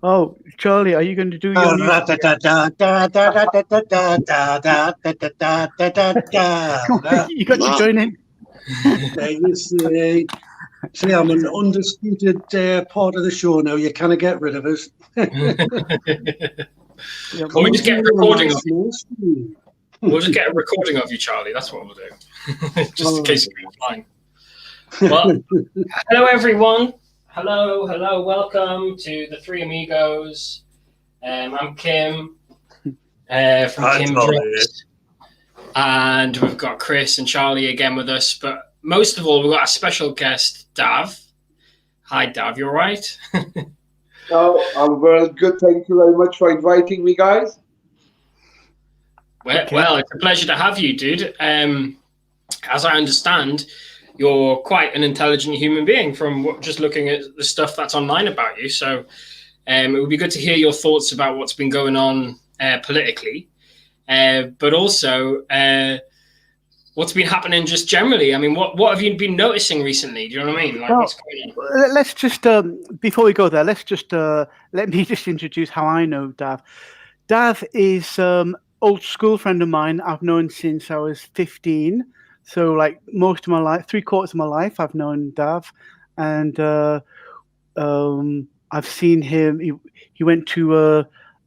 Oh, Charlie, are you going to do your music? Come on, you got to join in. You see, I'm an undisputed part of the show now. You can't get rid of us. Can we just get a recording of you? We'll just get a recording of you, Charlie. That's what we'll do. Just in case you're offline. Well, hello, everyone. Hello. Welcome to the Three Amigos. I'm Kim from Kim Drops. And we've got Chris and Charlie again with us. But most of all, we've got a special guest, Dav. Hi, Dav. You all right? Oh, I'm very good. Thank you very much for inviting me, guys. Well, it's a pleasure to have you, dude. As I understand, you're quite an intelligent human being from just looking at the stuff that's online about you. So it would be good to hear your thoughts about what's been going on politically, but also what's been happening just generally. I mean, what have you been noticing recently? Do you know what I mean? Like, what's going on? Let's just, before we go there, let's just, let me just introduce how I know Dav. Dav is old school friend of mine. I've known since I was 15. So like most of my life, 3/4 of my life, I've known Dav, and I've seen him. He went to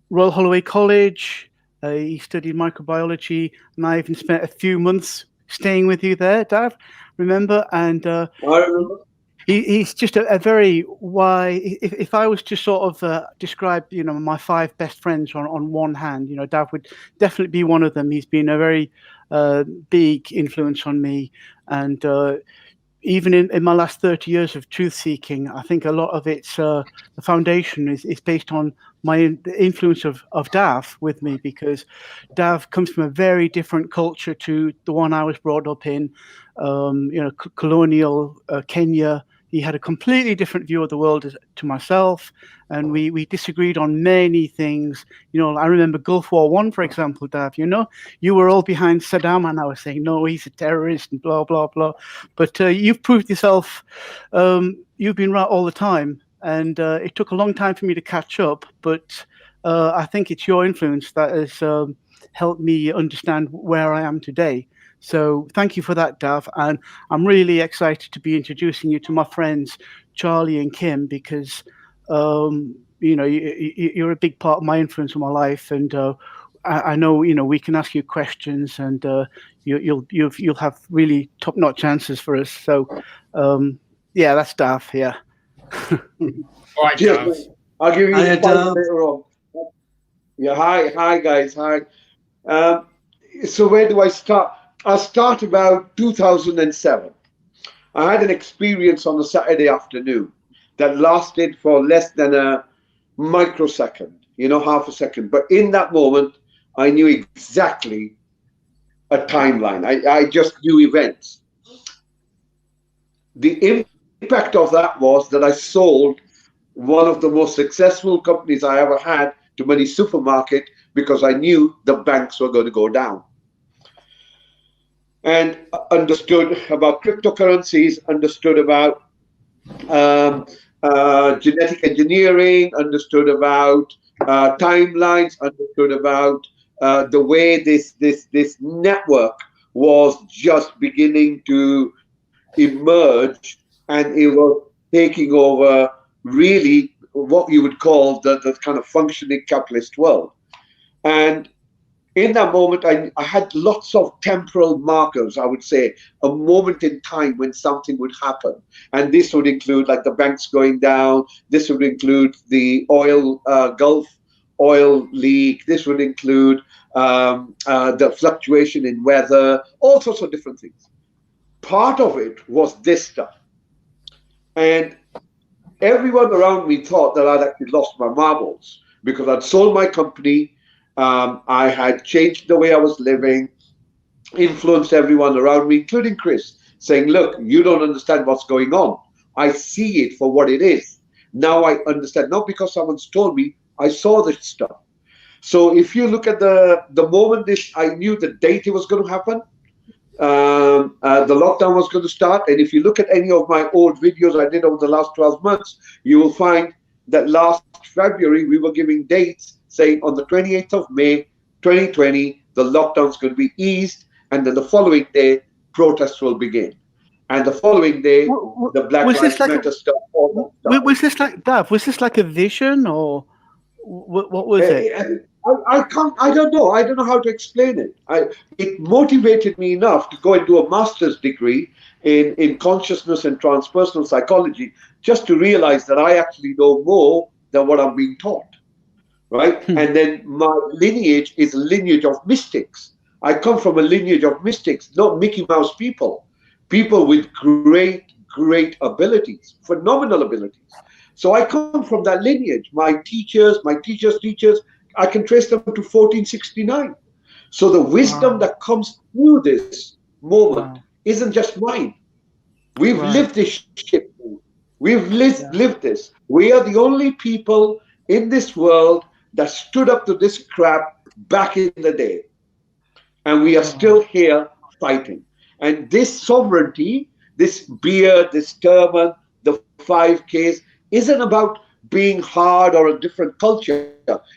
Royal Holloway College. He studied microbiology, and I even spent a few months staying with you there, Dav. Remember? And I remember. He's just a very wise. If I was to sort of describe, my 5 best friends on one hand, Dav would definitely be one of them. He's been a very big influence on me, and even in my last 30 years of truth seeking, I think a lot of its the foundation is based on the influence of Dav with me, because Dav comes from a very different culture to the one I was brought up in. Colonial Kenya. He had a completely different view of the world to myself, and we disagreed on many things. I remember Gulf War I, for example, Dav. You were all behind Saddam, and I was saying, no, he's a terrorist, and blah, blah, blah. But you've proved yourself, you've been right all the time, and it took a long time for me to catch up, but I think it's your influence that has helped me understand where I am today. So thank you for that, Dav, and I'm really excited to be introducing you to my friends Charlie and Kim, because you're a big part of my influence in my life, and I know we can ask you questions, and you'll have really top-notch answers for us. So yeah, that's Dav. Yeah. All right, Dav. I'll give you the point later on. Yeah, hi guys, hi. So where do I start? I'll start about 2007. I had an experience on a Saturday afternoon that lasted for less than a microsecond, half a second. But in that moment, I knew exactly a timeline. I just knew events. The impact of that was that I sold one of the most successful companies I ever had to Money Supermarket, because I knew the banks were going to go down. And understood about cryptocurrencies, understood about genetic engineering, understood about timelines, understood about the way this network was just beginning to emerge, and it was taking over really what you would call the kind of functioning capitalist world. And in that moment, I had lots of temporal markers, I would say, a moment in time when something would happen. And this would include like the banks going down. This would include the Gulf oil leak. This would include the fluctuation in weather, all sorts of different things. Part of it was this stuff. And everyone around me thought that I'd actually lost my marbles, because I'd sold my company. I had changed the way I was living, influenced everyone around me, including Chris, saying, look, you don't understand what's going on. I see it for what it is. Now I understand, not because someone's told me, I saw this stuff. So if you look at the moment I knew the date it was going to happen, the lockdown was going to start. And if you look at any of my old videos I did over the last 12 months, you will find that last February we were giving dates saying on the 28th of May 2020 the lockdown's going to be eased, and then the following day protests will begin, and the following day the Black Lives Matter stuff. Was this like Dav? Was this like a vision, or what was it? I don't know. I don't know how to explain it. It motivated me enough to go and do a master's degree in consciousness and transpersonal psychology, just to realize that I actually know more than what I'm being taught, right? And then my lineage is a lineage of mystics. I come from a lineage of mystics, not Mickey Mouse people with great abilities, phenomenal abilities. So I come from that lineage. My teachers, I can trace them to 1469. So the wisdom that comes through this moment isn't just mine. We've lived this shit. We've lived this. We are the only people in this world that stood up to this crap back in the day. And we are still here fighting. And this sovereignty, this beard, this turban, the 5Ks, isn't about being hard or a different culture.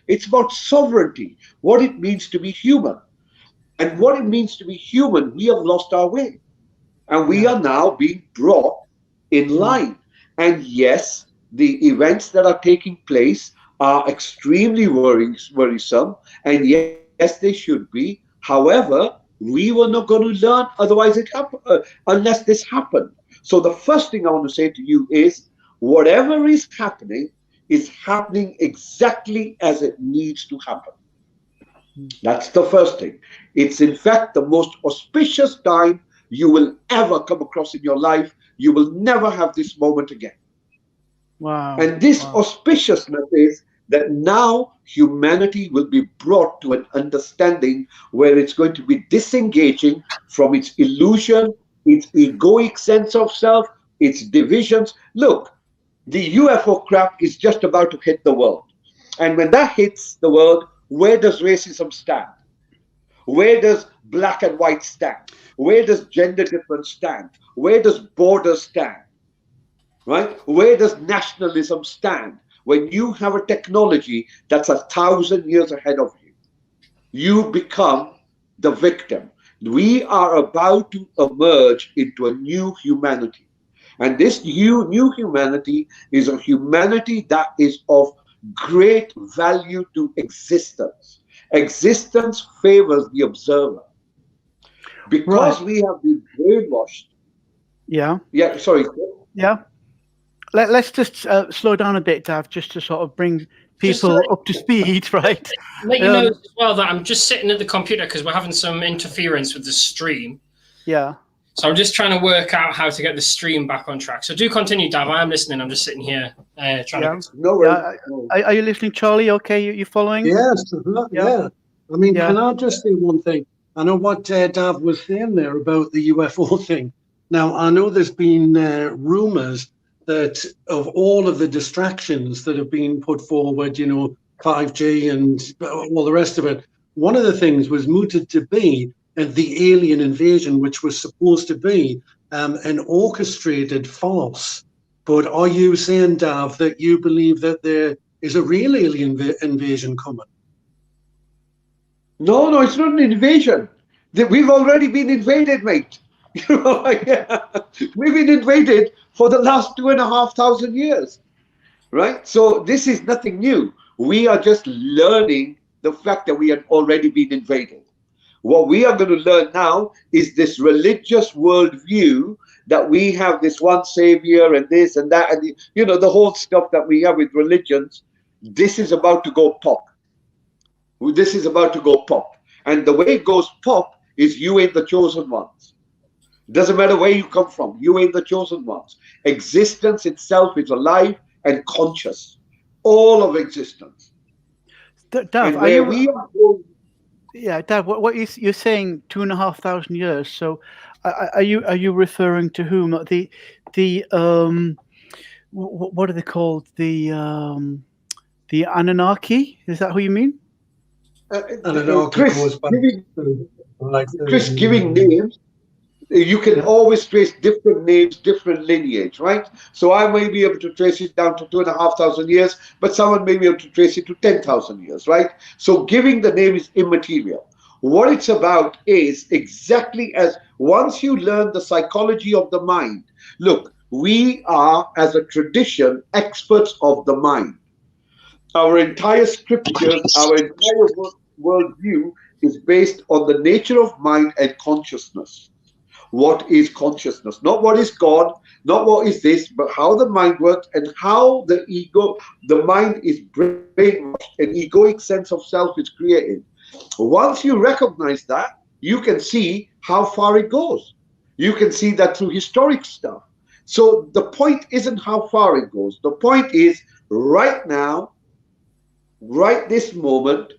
It's about sovereignty, what it means to be human. And what it means to be human, we have lost our way. And we are now being brought in line. And yes, the events that are taking place are extremely worrisome. And yes, they should be. However, we were not going to learn unless this happened. So the first thing I want to say to you is, whatever is happening exactly as it needs to happen. That's the first thing. It's in fact the most auspicious time you will ever come across in your life. You will never have this moment again. Wow. And this auspiciousness is that now humanity will be brought to an understanding where it's going to be disengaging from its illusion, its egoic sense of self, its divisions. Look, the UFO crap is just about to hit the world. And when that hits the world, where does racism stand? Where does black and white stand? Where does gender difference stand? Where does borders stand? Right? Where does nationalism stand? When you have a technology that's 1,000 years ahead of you, you become the victim. We are about to emerge into a new humanity. And this new humanity is a humanity that is of great value to existence. Existence favors the observer. Because we have been brainwashed. Yeah. Yeah, sorry. Yeah. Let's just slow down a bit, Dav, just to sort of bring people up to speed, right? Let you know as well that I'm just sitting at the computer because we're having some interference with the stream. Yeah. So I'm just trying to work out how to get the stream back on track. So do continue, Dav. I am listening. I'm just sitting here trying to... No worries. Are you listening, Charlie? Okay, you following? Yes. Yeah. I mean, can I just say one thing? I know what Dav was saying there about the UFO thing. Now, I know there's been rumours that of all of the distractions that have been put forward, 5G and all the rest of it, one of the things was mooted to be the alien invasion, which was supposed to be an orchestrated farce. But are you saying, Dav, that you believe that there is a real alien invasion coming? No, it's not an invasion. We've already been invaded, mate. We've been invaded for the last 2,500 years, right? So this is nothing new. We are just learning the fact that we had already been invaded. What we are going to learn now is this religious worldview that we have this one savior and this and that, and the whole stuff that we have with religions. This is about to go pop. This is about to go pop. And the way it goes pop is you ain't the chosen ones. Doesn't matter where you come from, you ain't the chosen ones. Existence itself is alive and conscious. All of existence. Dav, Dav, what you're saying 2,500 years. So are you referring to whom? The what are they called? The Anunnaki? Is that who you mean? Chris giving names. You can always trace different names, different lineage, right? So I may be able to trace it down to 2,500 years, but someone may be able to trace it to 10,000 years, right? So giving the name is immaterial. What it's about is exactly as once you learn the psychology of the mind. Look, we are, as a tradition, experts of the mind. Our entire scriptures, our entire worldview is based on the nature of mind and consciousness. What is consciousness? Not what is God, not what is this, but how the mind works and how the mind is brainwashed, an egoic sense of self is created. Once you recognize that, you can see how far it goes. You can see that through historic stuff. So the point isn't how far it goes. The point is right now, right this moment,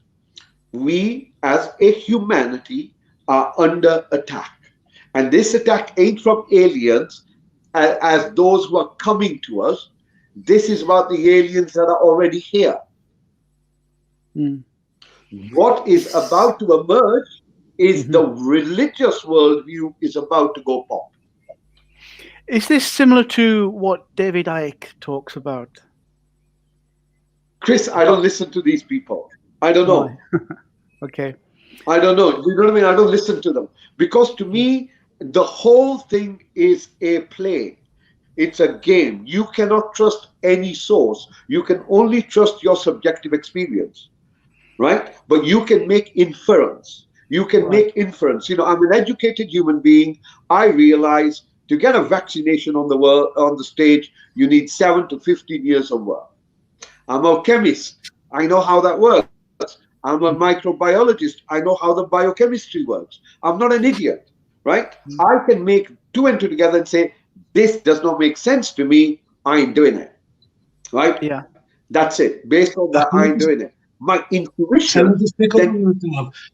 we as a humanity are under attack. And this attack ain't from aliens as those who are coming to us. This is about the aliens that are already here. What is about to emerge is the religious worldview is about to go pop. Is this similar to what David Icke talks about? Chris, I don't listen to these people. I don't know. Okay. I don't know. You know what I mean? I don't listen to them. Because to me, the whole thing is a play. It's a game. You cannot trust any source. You can only trust your subjective experience, right? But you can make inference. You can make inference. You know, I'm an educated human being. I realize to get a vaccination on the stage, you need 7 to 15 years of work. I'm a chemist. I know how that works. I'm a microbiologist. I know how the biochemistry works. I'm not an idiot, right? I can make 2 and 2 together and say, this does not make sense to me. I ain't doing it, right? Yeah. That's it. Based on that, I ain't doing it. My intuition.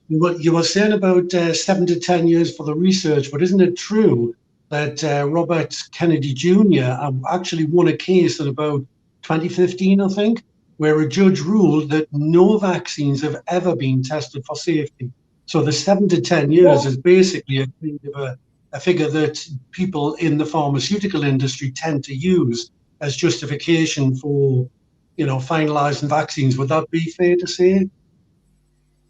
You were saying about 7 to 10 years for the research, but isn't it true that Robert Kennedy Jr. actually won a case in about 2015, I think, where a judge ruled that no vaccines have ever been tested for safety. So the 7 to 10 years is basically a figure that people in the pharmaceutical industry tend to use as justification for, finalizing vaccines. Would that be fair to say?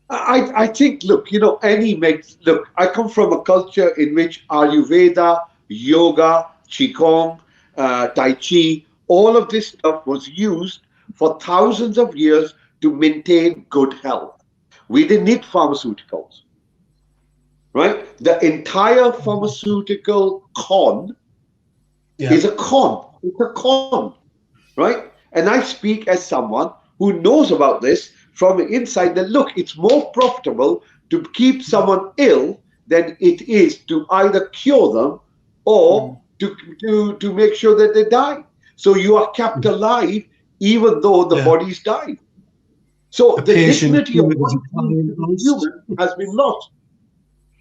I think, look, I come from a culture in which Ayurveda, yoga, Qigong, Tai Chi, all of this stuff was used for thousands of years to maintain good health. We didn't need pharmaceuticals, right? The entire pharmaceutical con is a con. It's a con, right? And I speak as someone who knows about this from the inside that, look, it's more profitable to keep someone ill than it is to either cure them or to make sure that they die. So you are kept alive even though the body's died. So the dignity of what human has been lost.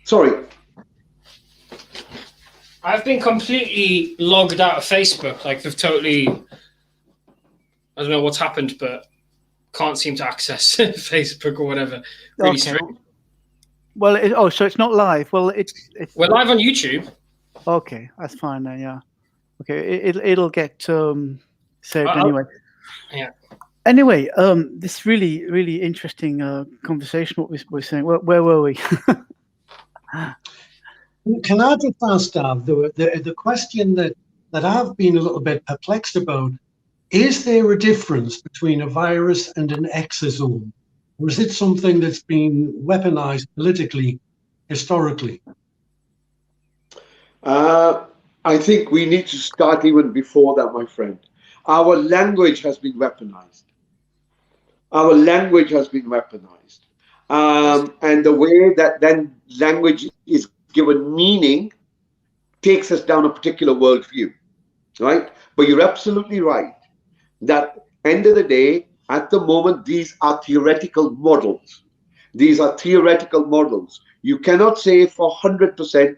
Sorry. I've been completely logged out of Facebook. Like, they've totally, I don't know what's happened, but can't seem to access Facebook or whatever. Really strange. Well, so it's not live. Well, we're live on YouTube. Okay, that's fine then. Yeah. Okay, it'll get saved anyway. Yeah. Anyway, this really interesting conversation. What we're saying. Where were we? Can I just ask, Dav, the question that I've been a little bit perplexed about? Is there a difference between a virus and an exosome? Or is it something that's been weaponized politically, historically? I think we need to start even before that, my friend. Our language has been weaponized. Our language has been weaponized. And the way that then language is given meaning takes us down a particular worldview, right? But you're absolutely right. That end of the day, at the moment, these are theoretical models. These are theoretical models. You cannot say for 100%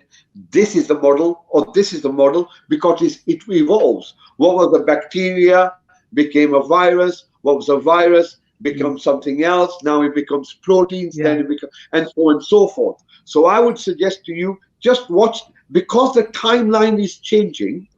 this is the model or this is the model because it evolves. What was a bacteria became a virus. What was a virus becomes something else. Now it becomes proteins, then it becomes, and so on and so forth. So I would suggest to you, just watch, because the timeline is changing,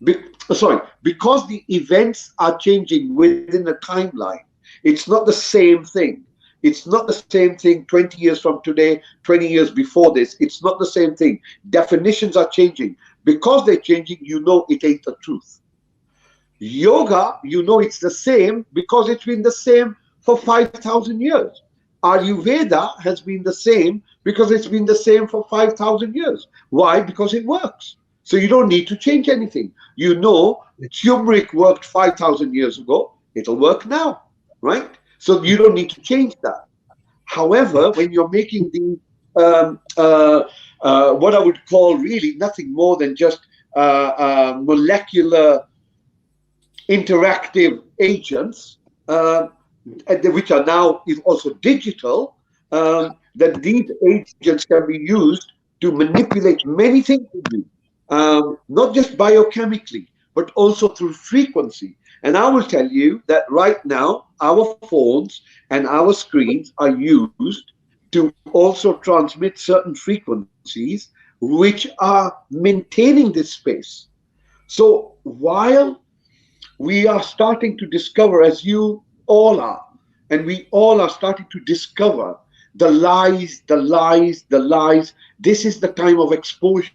because the events are changing within the timeline, it's not the same thing. It's not the same thing 20 years from today, 20 years before this. It's not the same thing. Definitions are changing. Because they're changing, you know it ain't the truth. Yoga, you know it's the same because it's been the same for 5,000 years. Ayurveda has been the same because it's been the same for 5,000 years. Why? Because it works. So you don't need to change anything. You know, turmeric worked 5,000 years ago. It'll work now, right? So you don't need to change that. However, when you're making the what I would call really nothing more than just molecular interactive agents, which are now is also digital, that these agents can be used to manipulate many things in you, not just biochemically, but also through frequency. And I will tell you that right now, our phones and our screens are used to also transmit certain frequencies which are maintaining this space. So while we are starting to discover, as you all are, and we all are starting to discover the lies, this is the time of exposure.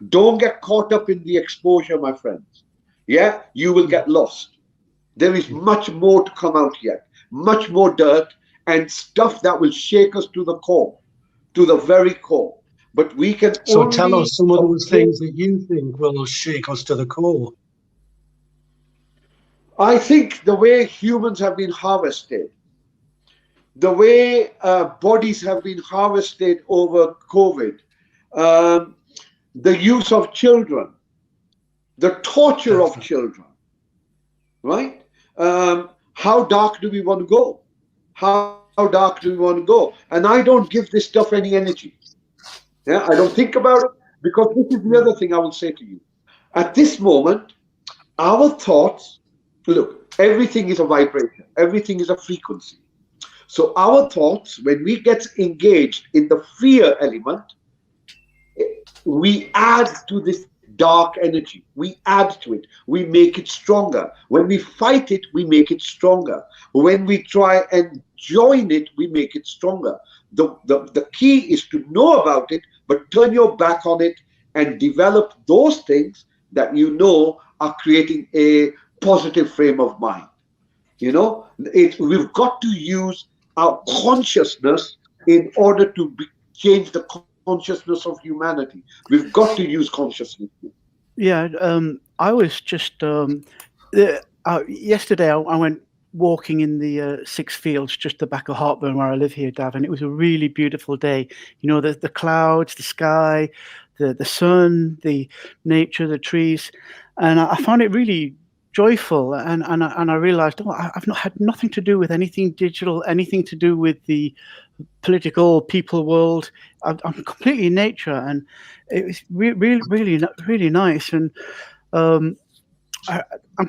Don't get caught up in the exposure, my friends. Yeah, you will get lost. There is much more to come out yet, much more dirt and stuff that will shake us to the core, to the very core. But we can So tell us some of those things that you think will shake us to the core. I think the way humans have been harvested, the way bodies have been harvested over COVID, the use of children, the torture of children, right? How dark do we want to go? How dark do we want to go? And I don't give this stuff any energy. Yeah, I don't think about it, because this is the other thing I will say to you. At this moment, our thoughts, look, everything is a vibration, everything is a frequency. So our thoughts, when we get engaged in the fear element, we add to this dark energy. We add to it. We make it stronger. When we fight it, we make it stronger. When we try and join it, we make it stronger. The key is to know about it, but turn your back on it and develop those things that you know are creating a positive frame of mind. You know, we've got to use our consciousness in order to change the consciousness of humanity. We've got to use consciousness. Yeah, I was just yesterday. I went walking in the Six Fields, just the back of Hartburn, where I live here, Dav, and it was a really beautiful day. You know, the clouds, the sky, the sun, the nature, the trees, and I found it really joyful. And I realized, I've not had nothing to do with anything digital, anything to do with the political people world. I'm completely in nature, and it was really nice. And I'm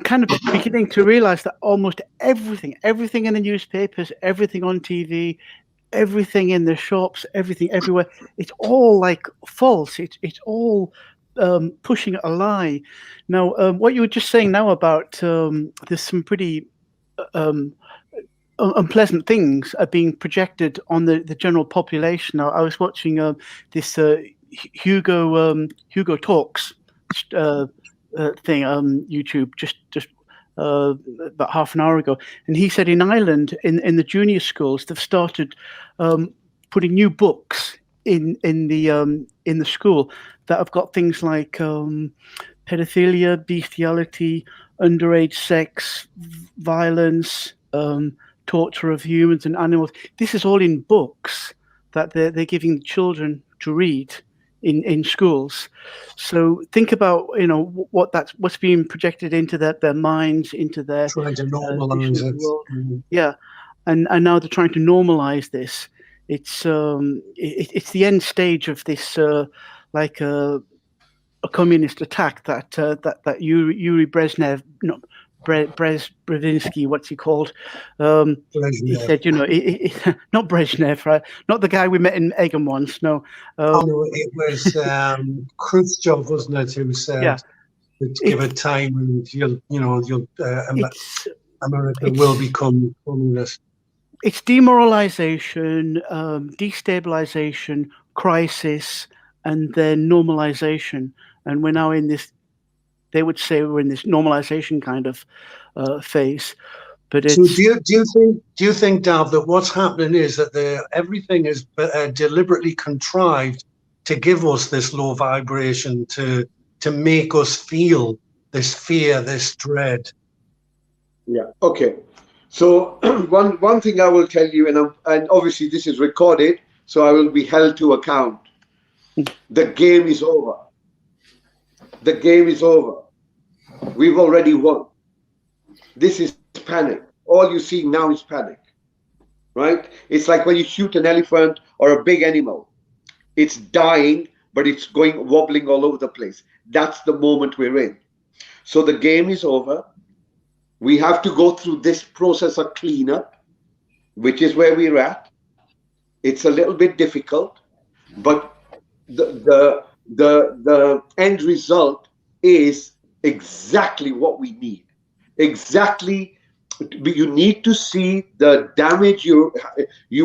kind of beginning to realize that almost everything in the newspapers, everything on TV, everything in the shops, everything everywhere, it's all like false. It's all pushing a lie. Now, what you were just saying now about there's some pretty unpleasant things are being projected on the general population. I was watching this Hugo Talks thing on YouTube just about half an hour ago, and he said in Ireland, in the junior schools, they've started putting new books in the school that have got things like pedophilia, bestiality, underage sex, violence, torture of humans and animals. This is all in books that they're giving children to read in schools. So think about, you know, what's being projected into their minds, into their trying to normalize it. World. Yeah, and now they're trying to normalize this. It's the end stage of this like a communist attack that Yuri Brezhnev Brzezinski, what's he called? He said, not Brezhnev, right? Not the guy we met in Egham once. No. No, it was Khrushchev, wasn't it? Who said, "Give it time, and America will become communist." It's demoralization, destabilization, crisis, and then normalization. And we're now in this. They would say we're in this normalization kind of phase. But it's, so do you think, Dav, that what's happening is that everything is deliberately contrived to give us this low vibration, to make us feel this fear, this dread? Yeah. Okay. So one thing I will tell you, and obviously this is recorded, so I will be held to account. The game is over. The game is over. We've already won. This is panic. All you see now is panic, right? It's like when you shoot an elephant or a big animal. It's dying, but it's wobbling all over the place. That's the moment we're in. So the game is over. We have to go through this process of cleanup, which is where we're at. It's a little bit difficult, but the end result is exactly what we need. Exactly, you need to see the damage you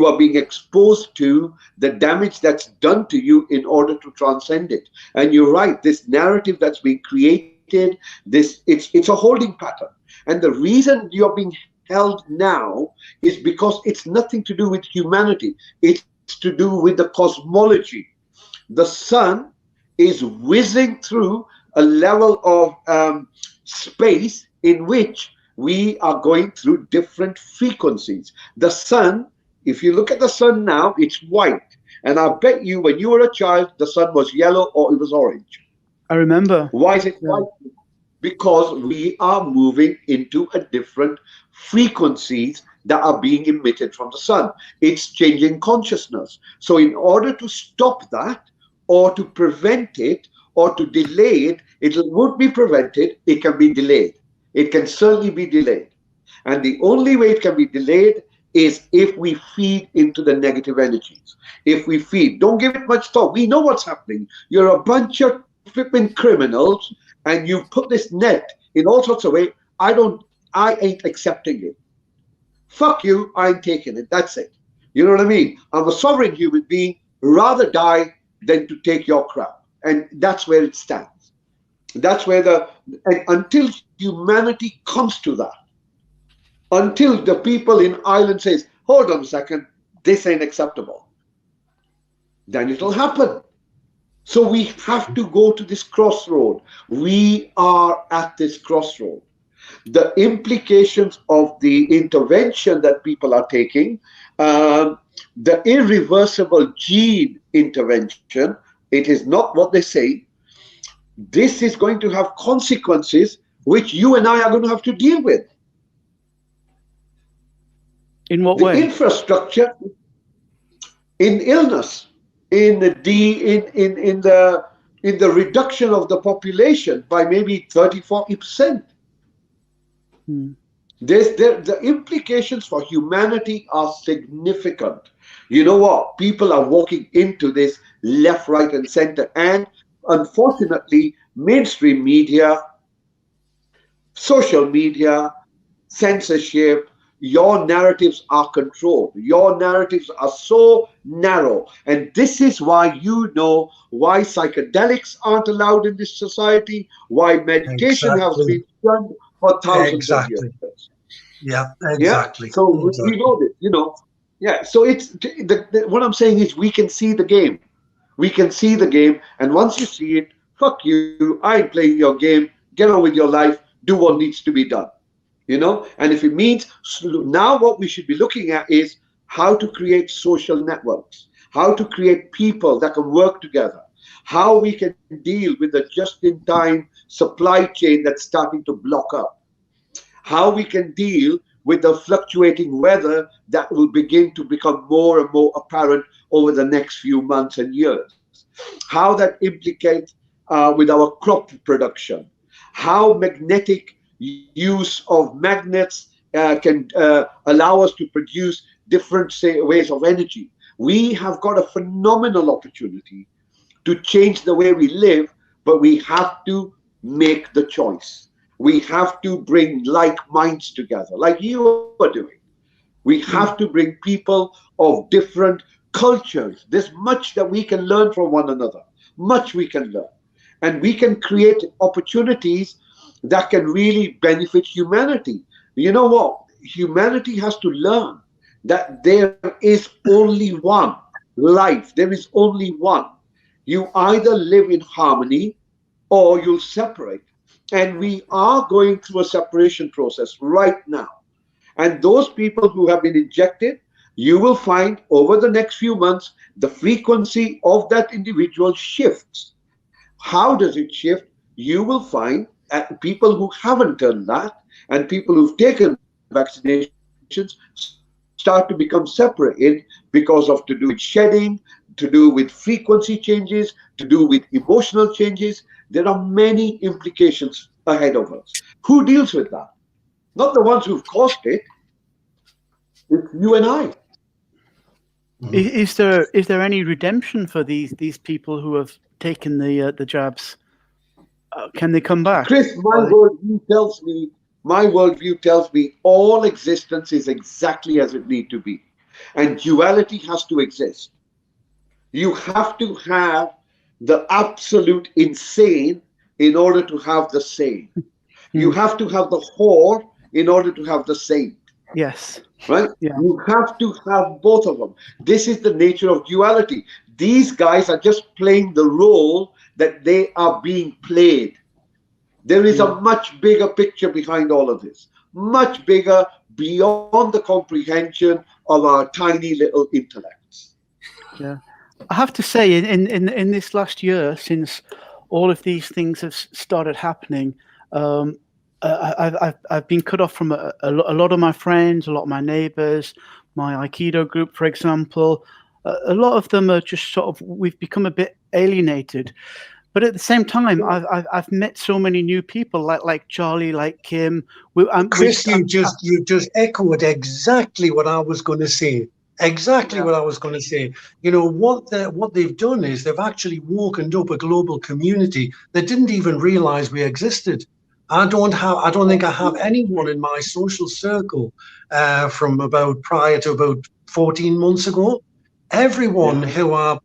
are being exposed to, the damage that's done to you in order to transcend it. And you're right, this narrative that's being created, it's a holding pattern. And the reason you're being held now is because it's nothing to do with humanity. It's to do with the cosmology. The sun is whizzing through a level of space in which we are going through different frequencies. The sun, if you look at the sun now, it's white. And I bet you when you were a child, the sun was yellow or it was orange. I remember. Why is it white? Because we are moving into a different frequencies that are being emitted from the sun. It's changing consciousness. So in order to stop that, or to prevent it, or to delay it, it won't be prevented, it can be delayed. It can certainly be delayed. And the only way it can be delayed is if we feed into the negative energies. If we feed, don't give it much thought. We know what's happening. You're a bunch of flipping criminals, and you put this net in all sorts of ways. I ain't accepting it. Fuck you, I ain't taking it. That's it. You know what I mean? I'm a sovereign human being, rather die than to take your crap. And that's where it stands. That's where until humanity comes to that, until the people in Ireland says, hold on a second, this ain't acceptable, then it'll happen. So we have to go to this crossroad. We are at this crossroad. The implications of the intervention that people are taking, the irreversible gene intervention, it is not what they say. This is going to have consequences which you and I are going to have to deal with. In what way? The infrastructure, in illness, in the reduction of the population by maybe 30-40%. The implications for humanity are significant. You know what? People are walking into this left, right, and center. And unfortunately, mainstream media, social media, censorship, your narratives are controlled. Your narratives are so narrow. And this is why why psychedelics aren't allowed in this society, why meditation has been done for thousands of years. Yeah, exactly. Yeah? So we know this, Yeah, so it's what I'm saying is we can see the game. We can see the game. And once you see it, fuck you, I ain't playing your game. Get on with your life. Do what needs to be done. And if it means now what we should be looking at is how to create social networks, how to create people that can work together, how we can deal with the just-in-time supply chain that's starting to block up, how we can deal with the fluctuating weather that will begin to become more and more apparent over the next few months and years, how that implicates with our crop production, how magnetic use of magnets can allow us to produce different ways of energy. We have got a phenomenal opportunity to change the way we live, but we have to make the choice. We have to bring like minds together, like you are doing. We have to bring people of different cultures. There's much that we can learn from one another, much we can learn. And we can create opportunities that can really benefit humanity. You know what? Humanity has to learn that there is only one life. There is only one. You either live in harmony or you'll separate. And we are going through a separation process right now. And those people who have been injected, you will find over the next few months, the frequency of that individual shifts. How does it shift? You will find people who haven't done that and people who've taken vaccinations start to become separated because of to do with shedding, to do with frequency changes, to do with emotional changes. There are many implications ahead of us. Who deals with that? Not the ones who've caused it. It's you and I. Is there any redemption for these people who have taken the jabs? Can they come back? Chris, my worldview tells me all existence is exactly as it needs to be, and duality has to exist. You have to have the absolute insane in order to have the sane. You have to have the whore in order to have the saint. Yes. Right? Yeah. You have to have both of them. This is the nature of duality. These guys are just playing the role that they are being played. There is a much bigger picture behind all of this. Much bigger, beyond the comprehension of our tiny little intellects. Yeah. I have to say, in this last year, since all of these things have started happening, I've been cut off from a lot of my friends, a lot of my neighbors, my Aikido group, for example. A lot of them are just sort of, we've become a bit alienated. But at the same time, I've met so many new people, like Charlie, like Kim. Chris, you just echoed exactly what I was going to say. Exactly what I was going to say. You know, what they've done is they've actually woken up a global community that didn't even realize we existed. I don't think I have anyone in my social circle from prior to about 14 months ago. Everyone who I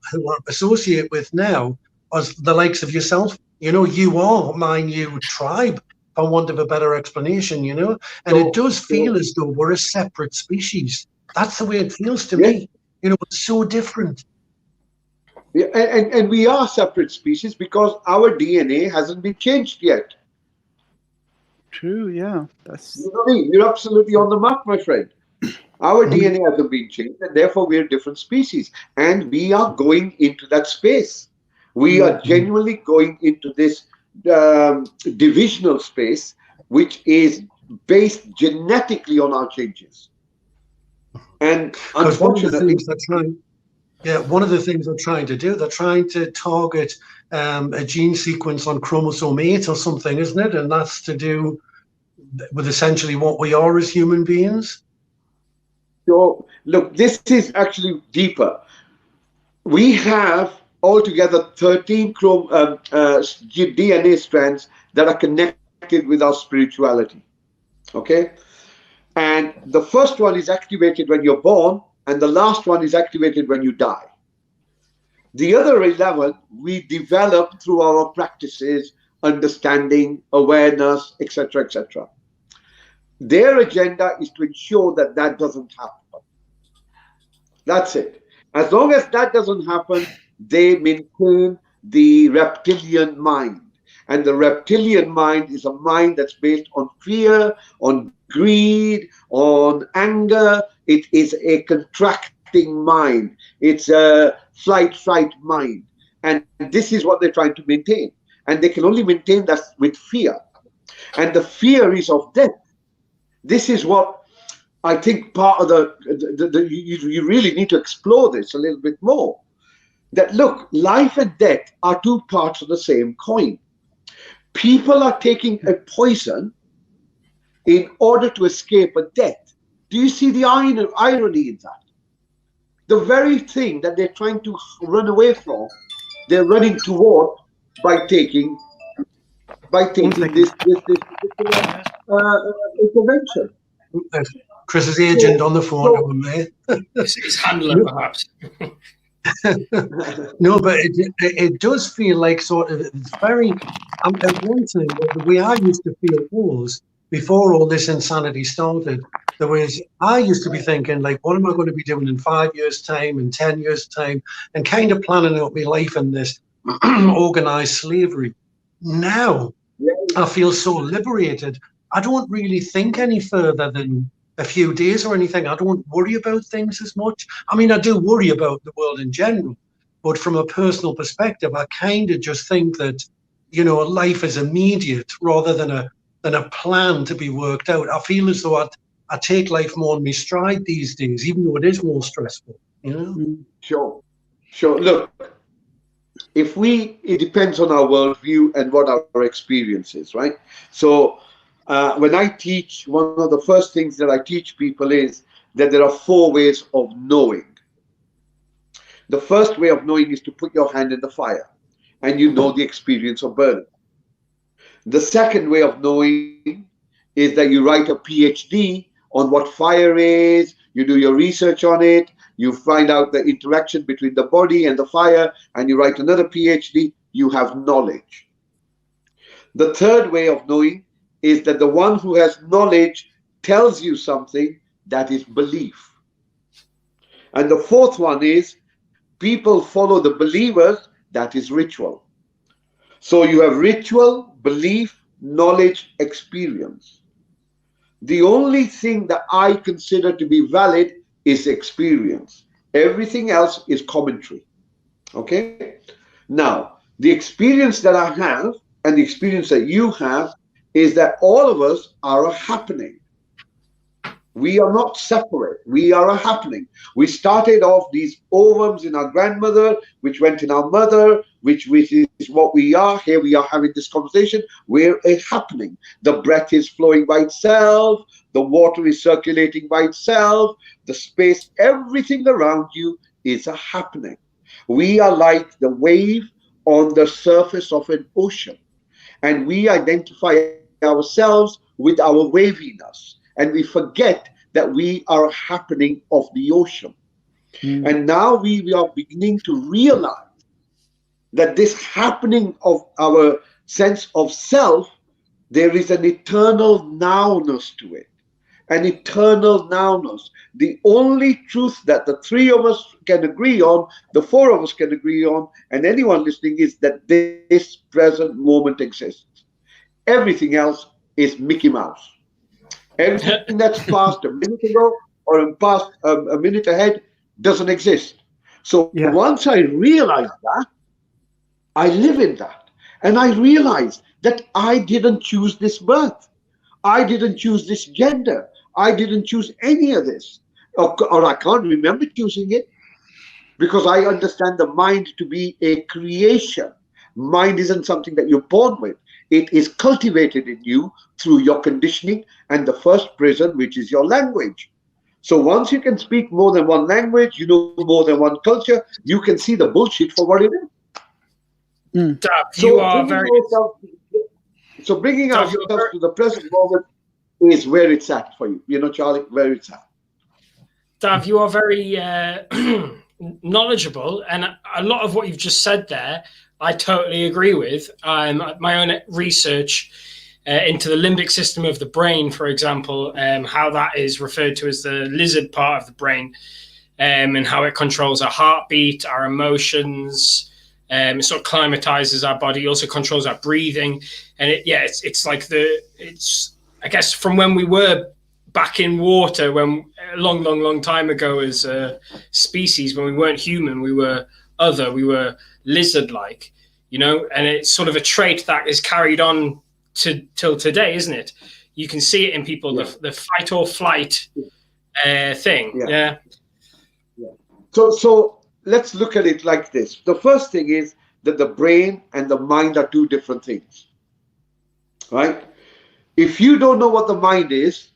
associate with now is the likes of yourself. You know, you are my new tribe, for want of a better explanation, you know. And it does feel as though we're a separate species. That's the way it feels to me. You know, it's so different. Yeah, and we are separate species because our DNA hasn't been changed yet. True, yeah. You know what I mean? You're absolutely on the mark, my friend. Our DNA hasn't been changed, and therefore we're different species. And we are going into that space. We are genuinely going into this divisional space, which is based genetically on our changes. And unfortunately, one of the things they're trying to do, they're trying to target a gene sequence on chromosome 8 or something, isn't it? And that's to do with essentially what we are as human beings. So, look, this is actually deeper. We have altogether 13 DNA strands that are connected with our spirituality. Okay? And the first one is activated when you're born, and the last one is activated when you die. The other 11 we develop through our practices, understanding, awareness, etc., etc. Their agenda is to ensure that that doesn't happen. That's it. As long as that doesn't happen, they maintain the reptilian mind. And the reptilian mind is a mind that's based on fear, on greed, on anger. It is a contracting mind. It's a flight mind. And this is what they're trying to maintain. And they can only maintain that with fear. And the fear is of death. This is what I think part of you really need to explore this a little bit more. That look, life and death are two parts of the same coin. People are taking a poison in order to escape a death. Do you see the irony in that? The very thing that they're trying to run away from, they're running toward by taking this particular intervention. Chris's agent on the phone to him there. His handler, perhaps. No, but it does feel like sort of, it's very, at one time, the way I used to feel was, before all this insanity started, I used to be thinking, like, what am I going to be doing in 5 years' time, in 10 years' time, and kind of planning out my life in this organized slavery. Now, I feel so liberated. I don't really think any further than a few days or anything. I don't worry about things as much. I mean, I do worry about the world in general, but from a personal perspective, I kind of just think that, you know, life is immediate rather than a plan to be worked out. I feel as though I take life more in my stride these days, even though it is more stressful, you know? Sure. Look, it depends on our worldview and what our experience is, right? So when I teach, one of the first things that I teach people is that there are 4 ways of knowing. The first way of knowing is to put your hand in the fire and you know the experience of burning. The second way of knowing is that you write a PhD on what fire is, you do your research on it, you find out the interaction between the body and the fire, and you write another PhD, you have knowledge. The third way of knowing is that the one who has knowledge tells you something, that is belief. And the fourth one is people follow the believers, that is ritual. So you have ritual, belief, knowledge, experience. The only thing that I consider to be valid is experience. Everything else is commentary. Okay? Now, the experience that I have and the experience that you have is that all of us are a happening. We are not separate. We are a happening. We started off these ovums in our grandmother, which went in our mother, which is what we are. Here we are having this conversation. We're a happening. The breath is flowing by itself. The water is circulating by itself. The space, everything around you is a happening. We are like the wave on the surface of an ocean. And we identify ourselves with our waviness. And we forget that we are a happening of the ocean. And now we are beginning to realize that this happening of our sense of self, there is an eternal nowness to it. An eternal nowness. The only truth that the 3 of us can agree on, the 4 of us can agree on, and anyone listening, is that this present moment exists. Everything else is Mickey Mouse. Everything that's passed a minute ago or past a minute ahead doesn't exist. So once I realized that, I live in that. And I realized that I didn't choose this birth. I didn't choose this gender. I didn't choose any of this. Or I can't remember choosing it, because I understand the mind to be a creation. Mind isn't something that you're born with. It is cultivated in you through your conditioning and the first prison, which is your language. So once you can speak more than one language, you know more than one culture, you can see the bullshit for what it is. Dav, you are very... So bringing ourselves to the present moment is where it's at for you. You know, Charlie, where it's at. Dav, you are very knowledgeable, and a lot of what you've just said there, I totally agree with. My own research into the limbic system of the brain, for example, how that is referred to as the lizard part of the brain, and how it controls our heartbeat, our emotions, it sort of climatizes our body, also controls our breathing. And it's I guess from when we were back in water, when a long time ago as a species, when we weren't human, we were other, we were lizard-like, you know, and it's sort of a trait that is carried on till today, isn't it? You can see it in people, the fight or flight thing. Yeah. So let's look at it like this. The first thing is that the brain and the mind are 2 different things, right? If you don't know what the mind is,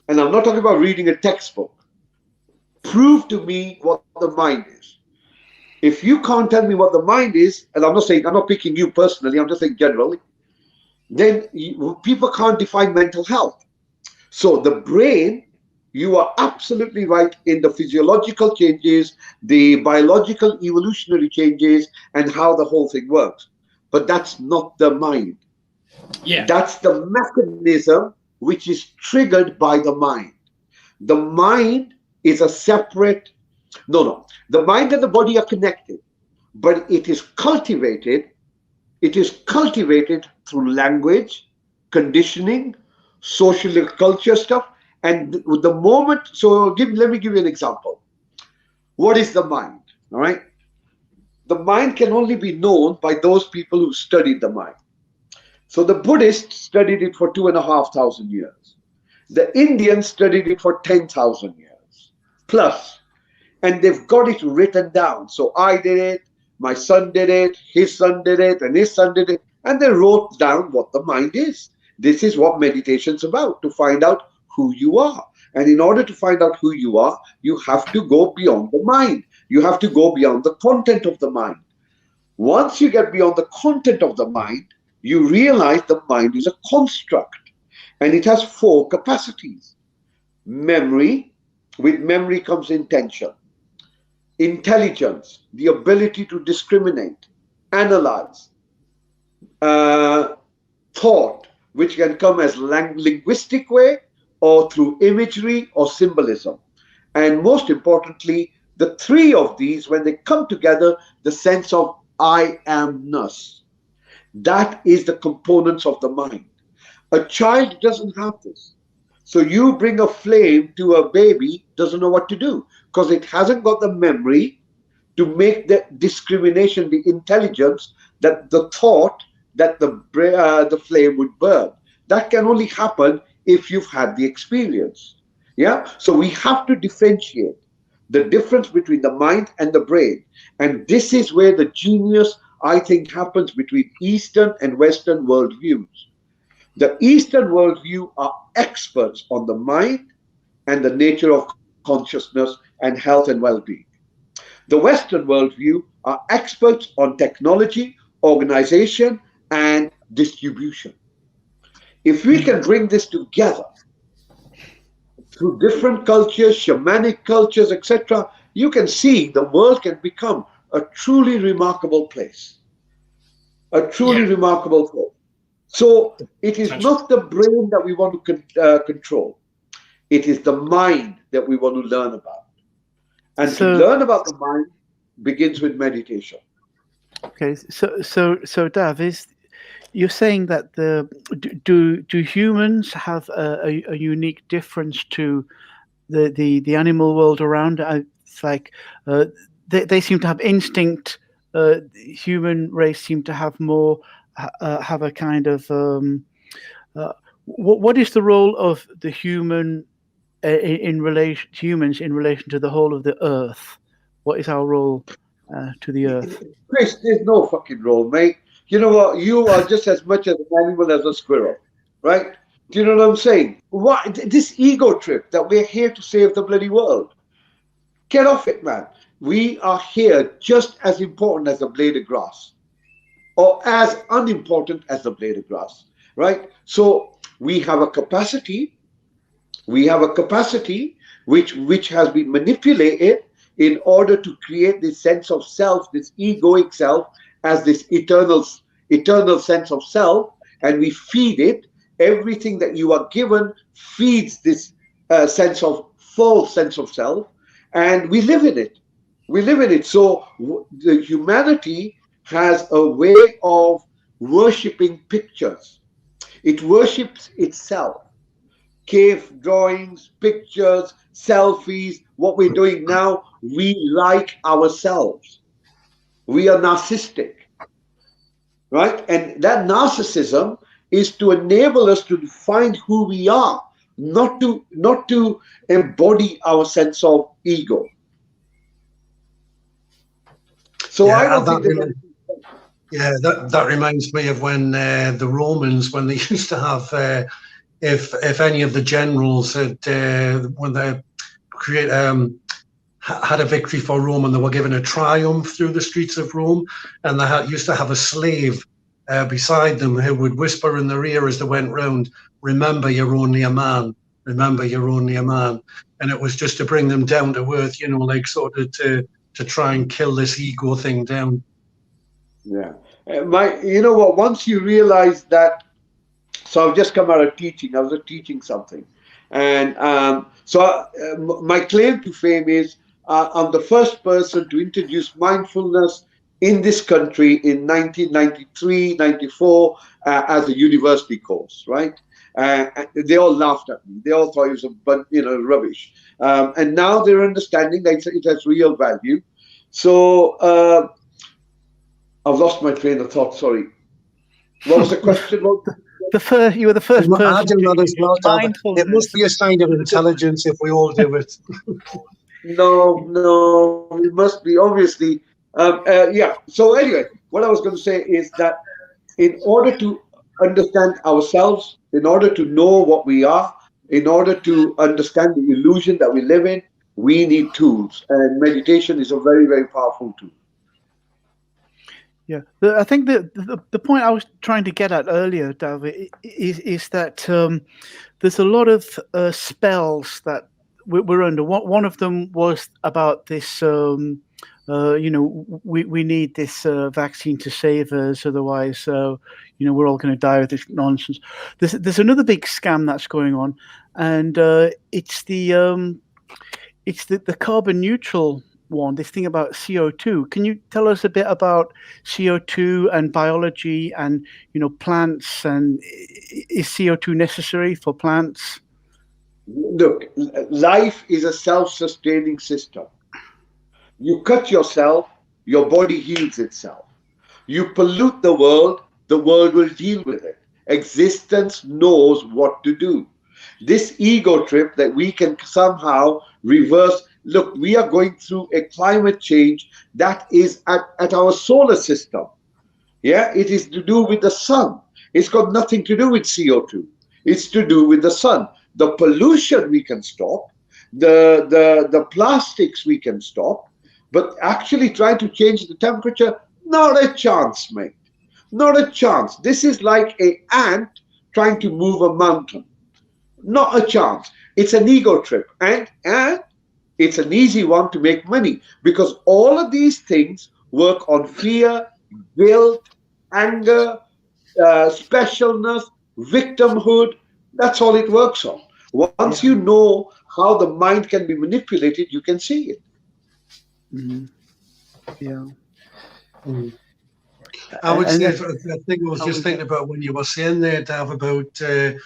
and I'm not talking about reading a textbook, prove to me what the mind is. If you can't tell me what the mind is, and I'm not picking you personally, I'm just saying generally, then people can't define mental health. So the brain, you are absolutely right in the physiological changes, the biological evolutionary changes, and how the whole thing works. But that's not the mind. Yeah. That's the mechanism which is triggered by the mind. The mind is a separate, no. The mind and the body are connected, but it is cultivated through language, conditioning, social culture stuff. And the moment, let me give you an example. What is the mind? All right. The mind can only be known by those people who studied the mind. So the Buddhists studied it for 2,500 years. The Indians studied it for 10,000 years plus. And they've got it written down. So I did it, my son did it, his son did it, and his son did it. And they wrote down what the mind is. This is what meditation's about, to find out who you are. And in order to find out who you are, you have to go beyond the mind. You have to go beyond the content of the mind. Once you get beyond the content of the mind, you realize the mind is a construct. And it has 4 capacities. Memory, with memory comes intention. Intelligence, the ability to discriminate, analyze. Thought, which can come as linguistic way or through imagery or symbolism. And most importantly, the 3 of these, when they come together, the sense of I amness. That is the components of the mind. A child doesn't have this. So you bring a flame to a baby, doesn't know what to do, because it hasn't got the memory to make the discrimination, the intelligence, that the thought that the flame would burn. That can only happen if you've had the experience. Yeah. So we have to differentiate the difference between the mind and the brain. And this is where the genius, I think, happens between Eastern and Western worldviews. The Eastern worldview are experts on the mind and the nature of consciousness and health and well-being. The Western worldview are experts on technology, organization, and distribution. If we can bring this together through different cultures, shamanic cultures, etc., you can see the world can become a truly remarkable place. A truly remarkable place. So it is not the brain that we want to control. It is the mind that we want to learn about. And to learn about the mind begins with meditation. Okay, so Dav, you're saying that do humans have a unique difference to the animal world around? It's like they seem to have instinct. Human race seem to have more. Have a kind of what is the role of the human humans in relation to the whole of the earth? What is our role to the earth? Chris, there's no fucking role, mate. You know what? You are just as much an animal as a squirrel, right? Do you know what I'm saying? What this ego trip that we're here to save the bloody world? Get off it, man. We are here just as important as a blade of grass, or as unimportant as the blade of grass, right? So we have a capacity. We have a capacity which has been manipulated in order to create this sense of self, this egoic self, as this eternal sense of self, and we feed it. Everything that you are given feeds this false sense of self, and we live in it. We live in it. So the humanity has a way of worshipping pictures. It worships itself. Cave drawings, pictures, selfies, what we're doing now, we like ourselves. We are narcissistic, right? And that narcissism is to enable us to define who we are, not to embody our sense of ego. So I don't think that Yeah, that reminds me of when the Romans, when they used to have, if any of the generals had, when they had a victory for Rome and they were given a triumph through the streets of Rome, and they used to have a slave beside them who would whisper in their ear as they went round, "Remember, you're only a man. Remember, you're only a man." And it was just to bring them down to earth, like sort of to try and kill this ego thing down. Yeah. You know what? Once you realize that, so I've just come out of teaching. I was teaching something, and my claim to fame is I'm the first person to introduce mindfulness in this country in 1993, 94 as a university course, right? They all laughed at me. They all thought it was rubbish. And now they're understanding that it has real value. So I've lost my train of thought. Sorry. What was the question? You were the first person. I do that as well. It must be a sign of intelligence if we all do it. No, it must be, obviously. Yeah. So anyway, what I was going to say is that in order to understand ourselves, in order to know what we are, in order to understand the illusion that we live in, we need tools. And meditation is a very, very powerful tool. Yeah, I think the point I was trying to get at earlier, David, is that there's a lot of spells that we're under. One of them was about this, we need this vaccine to save us, otherwise, we're all going to die with this nonsense. There's another big scam that's going on, and it's the carbon neutral one, this thing about CO2. Can you tell us a bit about CO2 and biology and, plants, and is CO2 necessary for plants? Look, life is a self-sustaining system. You cut yourself, your body heals itself. You pollute the world will deal with it. Existence knows what to do. This ego trip that we can somehow reverse. Look, we are going through a climate change that is at our solar system. Yeah, it is to do with the sun. It's got nothing to do with CO2. It's to do with the sun. The pollution we can stop, the plastics we can stop, but actually trying to change the temperature, not a chance, mate. Not a chance. This is like an ant trying to move a mountain. Not a chance. It's an ego trip. And it's an easy one to make money, because all of these things work on fear, guilt, anger, specialness, victimhood. That's all it works on. Once you know how the mind can be manipulated, you can see it. Mm-hmm. Yeah. Mm. I would say, I think I was just thinking about when you were saying there, Dav, about the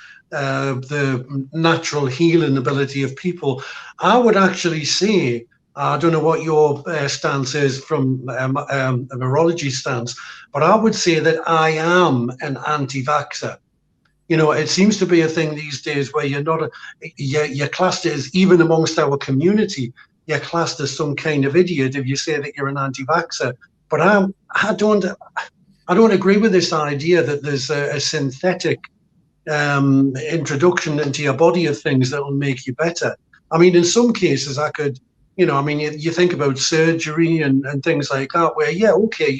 natural healing ability of people. I would actually say, I don't know what your stance is from a virology stance, but I would say that I am an anti-vaxxer. It seems to be a thing these days where you're not, you're classed as, even amongst our community, you're classed as some kind of idiot if you say that you're an anti-vaxxer. But I don't agree with this idea that there's a synthetic introduction into your body of things that will make you better. I mean, in some cases, I could, you think about surgery and things like that, where, okay,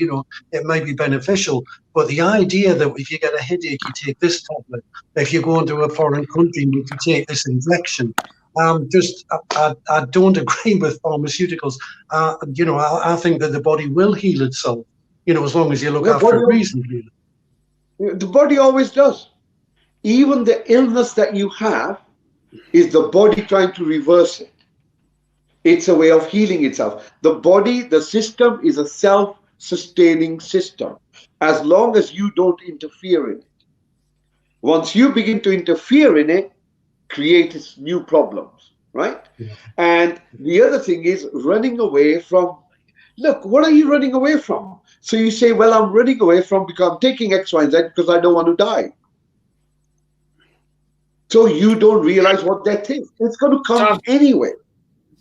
it might be beneficial. But the idea that if you get a headache, you take this tablet. If you go into a foreign country, you can take this injection. I don't agree with pharmaceuticals. I think that the body will heal itself, as long as you look after it reasonably. The body always does. Even the illness that you have is the body trying to reverse it. It's a way of healing itself. The body, the system is a self-sustaining system, as long as you don't interfere in it. Once you begin to interfere in it, creates new problems, right? Yeah. And the other thing is running away from, look, what are you running away from? So you say, well, I'm running away from because I'm taking X, Y, and Z because I don't want to die. So you don't realize what death is. It's going to come anyway.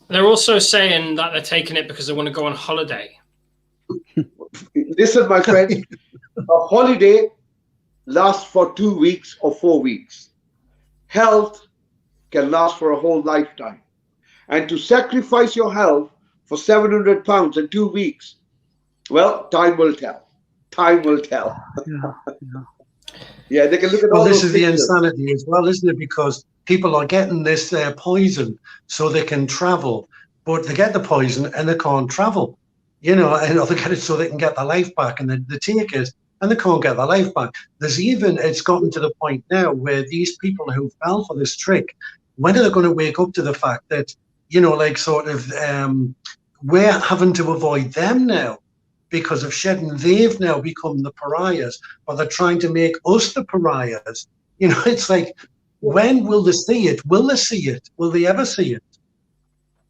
They're also saying that they're taking it because they want to go on holiday. Listen, my friend, A holiday lasts for 2 weeks or 4 weeks. Health can last for a whole lifetime. And to sacrifice your health for £700 in 2 weeks, well, time will tell. Time will tell. Yeah, they can look at all this those is the pictures. insanity as well, isn't it? Because people are getting this poison so they can travel, but they get the poison and they can't travel. You know, and they get it so they can get their life back, and they take it and they can't get their life back. It's gotten to the point now where these people who fell for this trick, when are they going to wake up to the fact that, you know, like sort of we're having to avoid them now because of shedding? They've now become the pariahs, but they're trying to make us the pariahs. You know, it's like, when will they see it? Will they see it? Will they ever see it?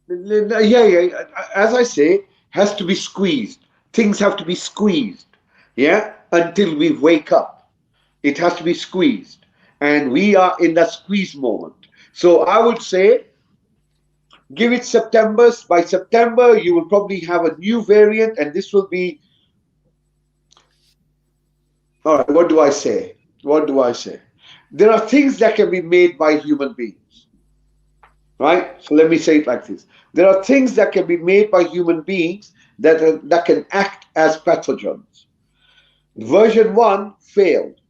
Yeah. As I say, has to be squeezed. Things have to be squeezed. Yeah, until we wake up. It has to be squeezed. And we are in that squeeze moment. So I would say, give it September. By September, you will probably have a new variant, and this will be. All right, what do I say? There are things that can be made by human beings. Right? So let me say it like this. There are things that can be made by human beings that can act as pathogens. Version 1 failed.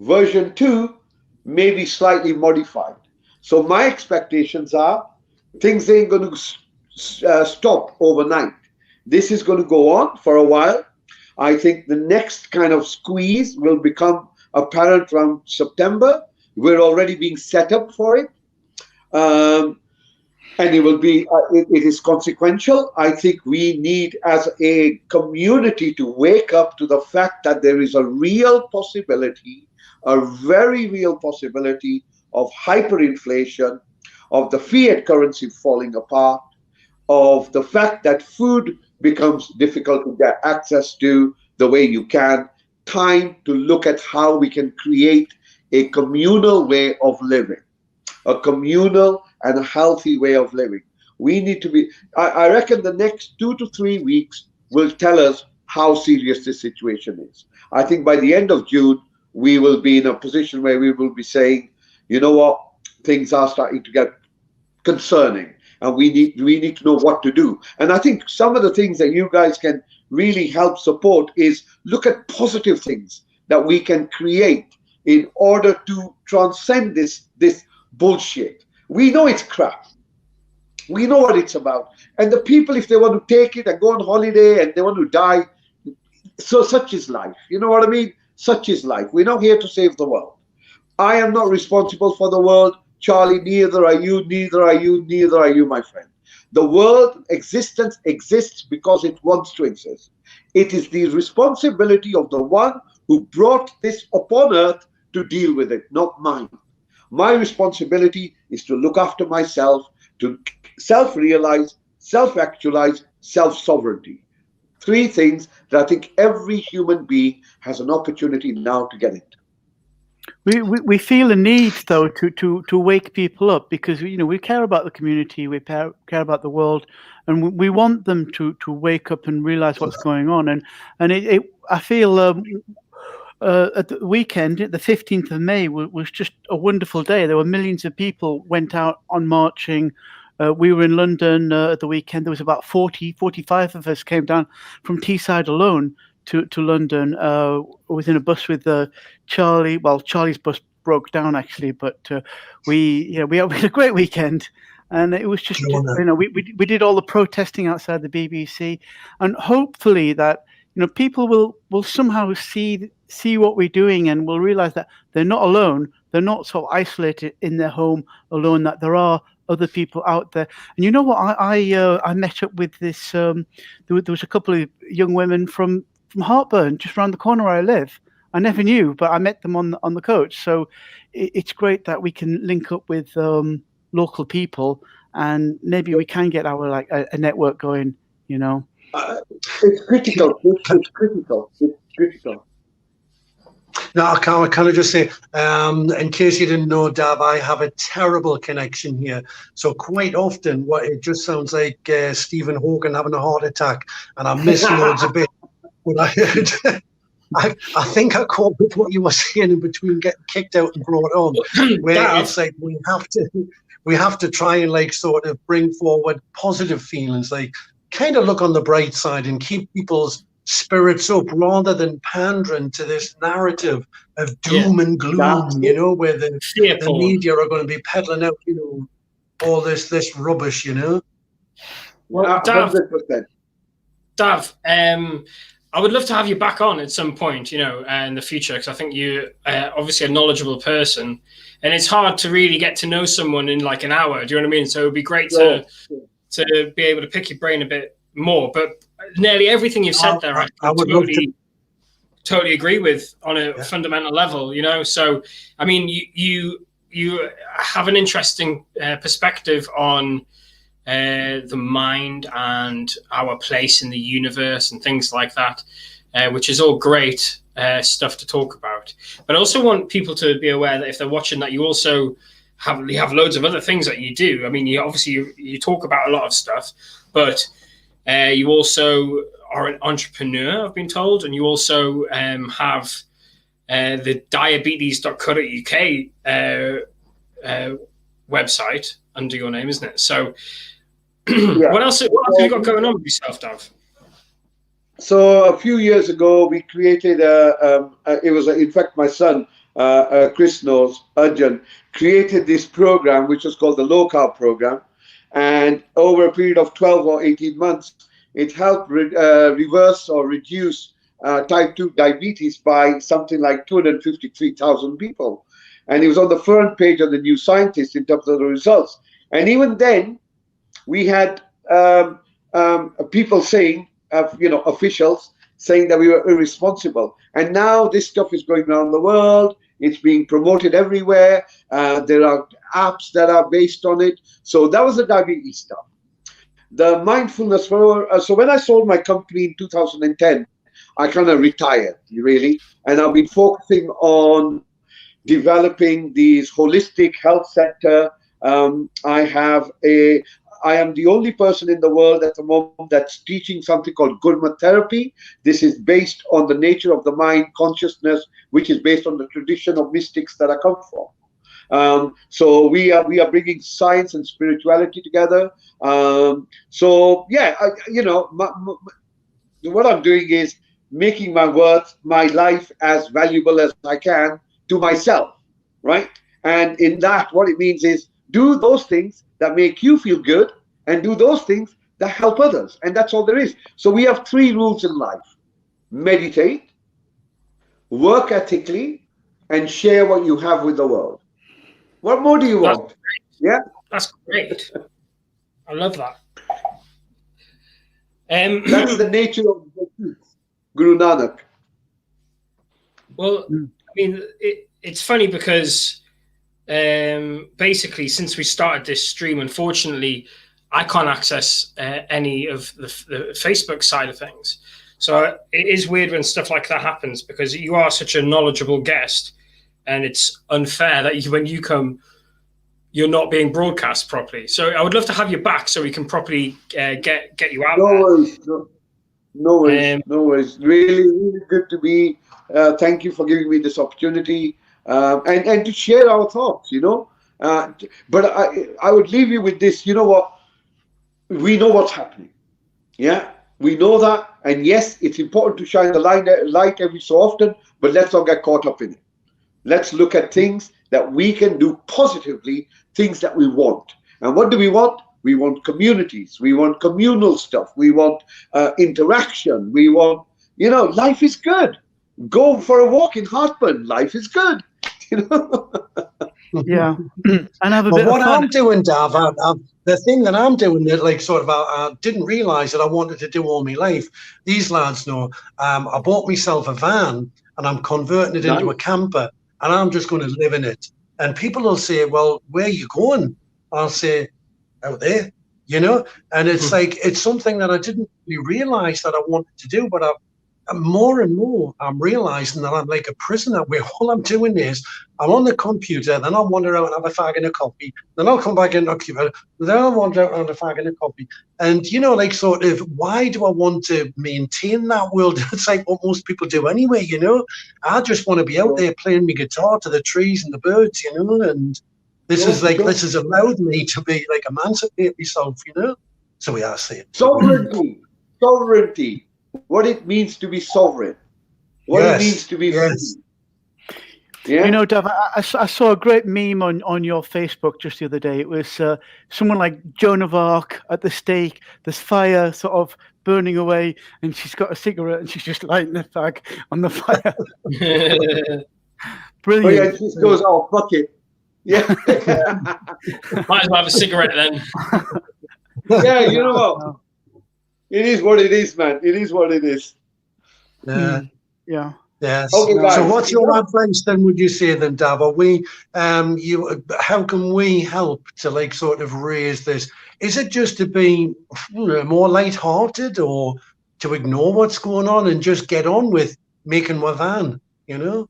Version 2 may be slightly modified. So my expectations are things ain't going to stop overnight. This is going to go on for a while. I think the next kind of squeeze will become apparent around September. We're already being set up for it. And it will be, it is consequential. I think we need as a community to wake up to the fact that there is a real possibility, a very real possibility of hyperinflation, of the fiat currency falling apart, of the fact that food becomes difficult to get access to the way you can. Time to look at how we can create a communal way of living, a communal and a healthy way of living. We need to be, I reckon the next 2 to 3 weeks will tell us how serious this situation is. I think by the end of June, we will be in a position where we will be saying, you know what, things are starting to get concerning, and we need to know what to do. And I think some of the things that you guys can really help support is look at positive things that we can create in order to transcend this bullshit. We know it's crap. We know what it's about. And the people, if they want to take it and go on holiday and they want to die, so such is life. You know what I mean? Such is life. We're not here to save the world. I am not responsible for the world. Charlie, neither are you, neither are you, neither are you, my friend. The world existence exists because it wants to exist. It is the responsibility of the one who brought this upon earth to deal with it, not mine. My responsibility is to look after myself, to self-realize, self-actualize, self-sovereignty. 3 things that I think every human being has an opportunity now to get into. We feel a need, though, to wake people up, because we care about the community, we care about the world, and we want them to wake up and realize what's going on. And I feel at the weekend, the 15th of May, was just a wonderful day. There were millions of people went out on marching. We were in London at the weekend. There was about 45 of us came down from Teesside alone to London. Within a bus with Charlie. Well, Charlie's bus broke down actually, but we had a great weekend, and it was just we did all the protesting outside the BBC, and hopefully that people will somehow see what we're doing and will realize that they're not alone. They're not so isolated in their home alone. That there are other people out there. And you know what? I met up with this. There was a couple of young women from Heartburn, just around the corner where I live. I never knew, but I met them on the coach. So it's great that we can link up with local people, and maybe we can get our a network going. It's critical. It's critical. Now, can I just say, in case you didn't know, Dav, I have a terrible connection here. So quite often, it just sounds like Stephen Hawking having a heart attack, and I miss loads a bit. When I I think I caught with what you were saying in between getting kicked out and brought on, where it's like we have to try and like sort of bring forward positive feelings, like kind of look on the bright side and keep people's spirits up rather than pandering to this narrative of doom and gloom, you know, where the media are going to be peddling out, you know, all this rubbish, you know. Well, Dav, I would love to have you back on at some point, you know, in the future, because I think you're obviously a knowledgeable person, and it's hard to really get to know someone in like an hour. Do you know what I mean? So it would be great to be able to pick your brain a bit more. But nearly everything you've said there, I would totally agree with on a fundamental level, you know. So, I mean, you have an interesting perspective on the mind and our place in the universe and things like that, which is all great stuff to talk about. But I also want people to be aware that if they're watching that, you also have loads of other things that you do. I mean, you talk about a lot of stuff, but you also are an entrepreneur, I've been told, and you also have the diabetes.co.uk website under your name, isn't it? So what else have you got going on with yourself, Dav? So a few years ago, we created it was, in fact, my son, Chris knows, Arjun, created this program, which was called the Low Carb Program. And over a period of 12 or 18 months, it helped reverse or reduce type 2 diabetes by something like 253,000 people. And it was on the front page of the New Scientist in terms of the results. And even then, we had people saying, officials saying that we were irresponsible. And now this stuff is going around the world. It's being promoted everywhere. There are apps that are based on it. So that was the diabetes stuff. The mindfulness, so when I sold my company in 2010, I kind of retired, really. And I've been focusing on developing these holistic health sector. I am the only person in the world at the moment that's teaching something called Gurma therapy. This is based on the nature of the mind, consciousness, which is based on the tradition of mystics that I come from. So we are bringing science and spirituality together. What I'm doing is making my life as valuable as I can to myself, right? And in that, what it means is do those things that make you feel good and do those things that help others. And that's all there is. So we have 3 rules in life: meditate, work ethically, and share what you have with the world. What more do you want? Yeah, that's great. I love that. That's the nature of Guru Nanak. Well, I mean, it's funny because basically, since we started this stream, unfortunately, I can't access any of the Facebook side of things. So it is weird when stuff like that happens, because you are such a knowledgeable guest, and it's unfair that when you come, you're not being broadcast properly. So I would love to have you back so we can properly get you out. No worries. Really, really good to be. Thank you for giving me this opportunity and to share our thoughts. But I would leave you with this. You know what? We know what's happening. Yeah, we know that, and yes, it's important to shine the light every so often. But let's not get caught up in it. Let's look at things that we can do positively, things that we want. And what do we want? We want communities. We want communal stuff. We want interaction. We want, life is good. Go for a walk in Hartman. Life is good. Yeah. And have a bit of fun. I'm doing, Dav, the thing that I'm doing that, I didn't realize that I wanted to do all my life. These lads know. I bought myself a van and I'm converting it into a camper, and I'm just going to live in it. And people will say, well, where are you going? I'll say, out there, and it's like, it's something that I didn't really realize that I wanted to do, but more and more, I'm realizing that I'm like a prisoner where all I'm doing is I'm on the computer, then I'll wander out and have a fag and a coffee, then I'll come back in the computer, then I'll wander out and have a fag and a coffee. And, you know, like sort of, why do I want to maintain that world? It's like what most people do anyway, you know? I just want to be out there playing my guitar to the trees and the birds, you know? And this is like, this has allowed me to be like emancipate myself, you know? So we are saying. Sovereignty. What it means to be sovereign, what it means to be free. You know, Dav, I saw a great meme on your Facebook just the other day. It was someone like Joan of Arc at the stake. There's fire sort of burning away, and she's got a cigarette, and she's just lighting the fag on the fire. Brilliant. Oh yeah, it just goes, oh, fuck it. Yeah. Might as well have a cigarette then. Yeah, you know what? It is what it is, man. It is what it is. Yeah. Yeah. Yes. Okay, so what's your advice then, would you say then, Dav? Are we, how can we help to like sort of raise this? Is it just to be more lighthearted, or to ignore what's going on and just get on with making our van, you know?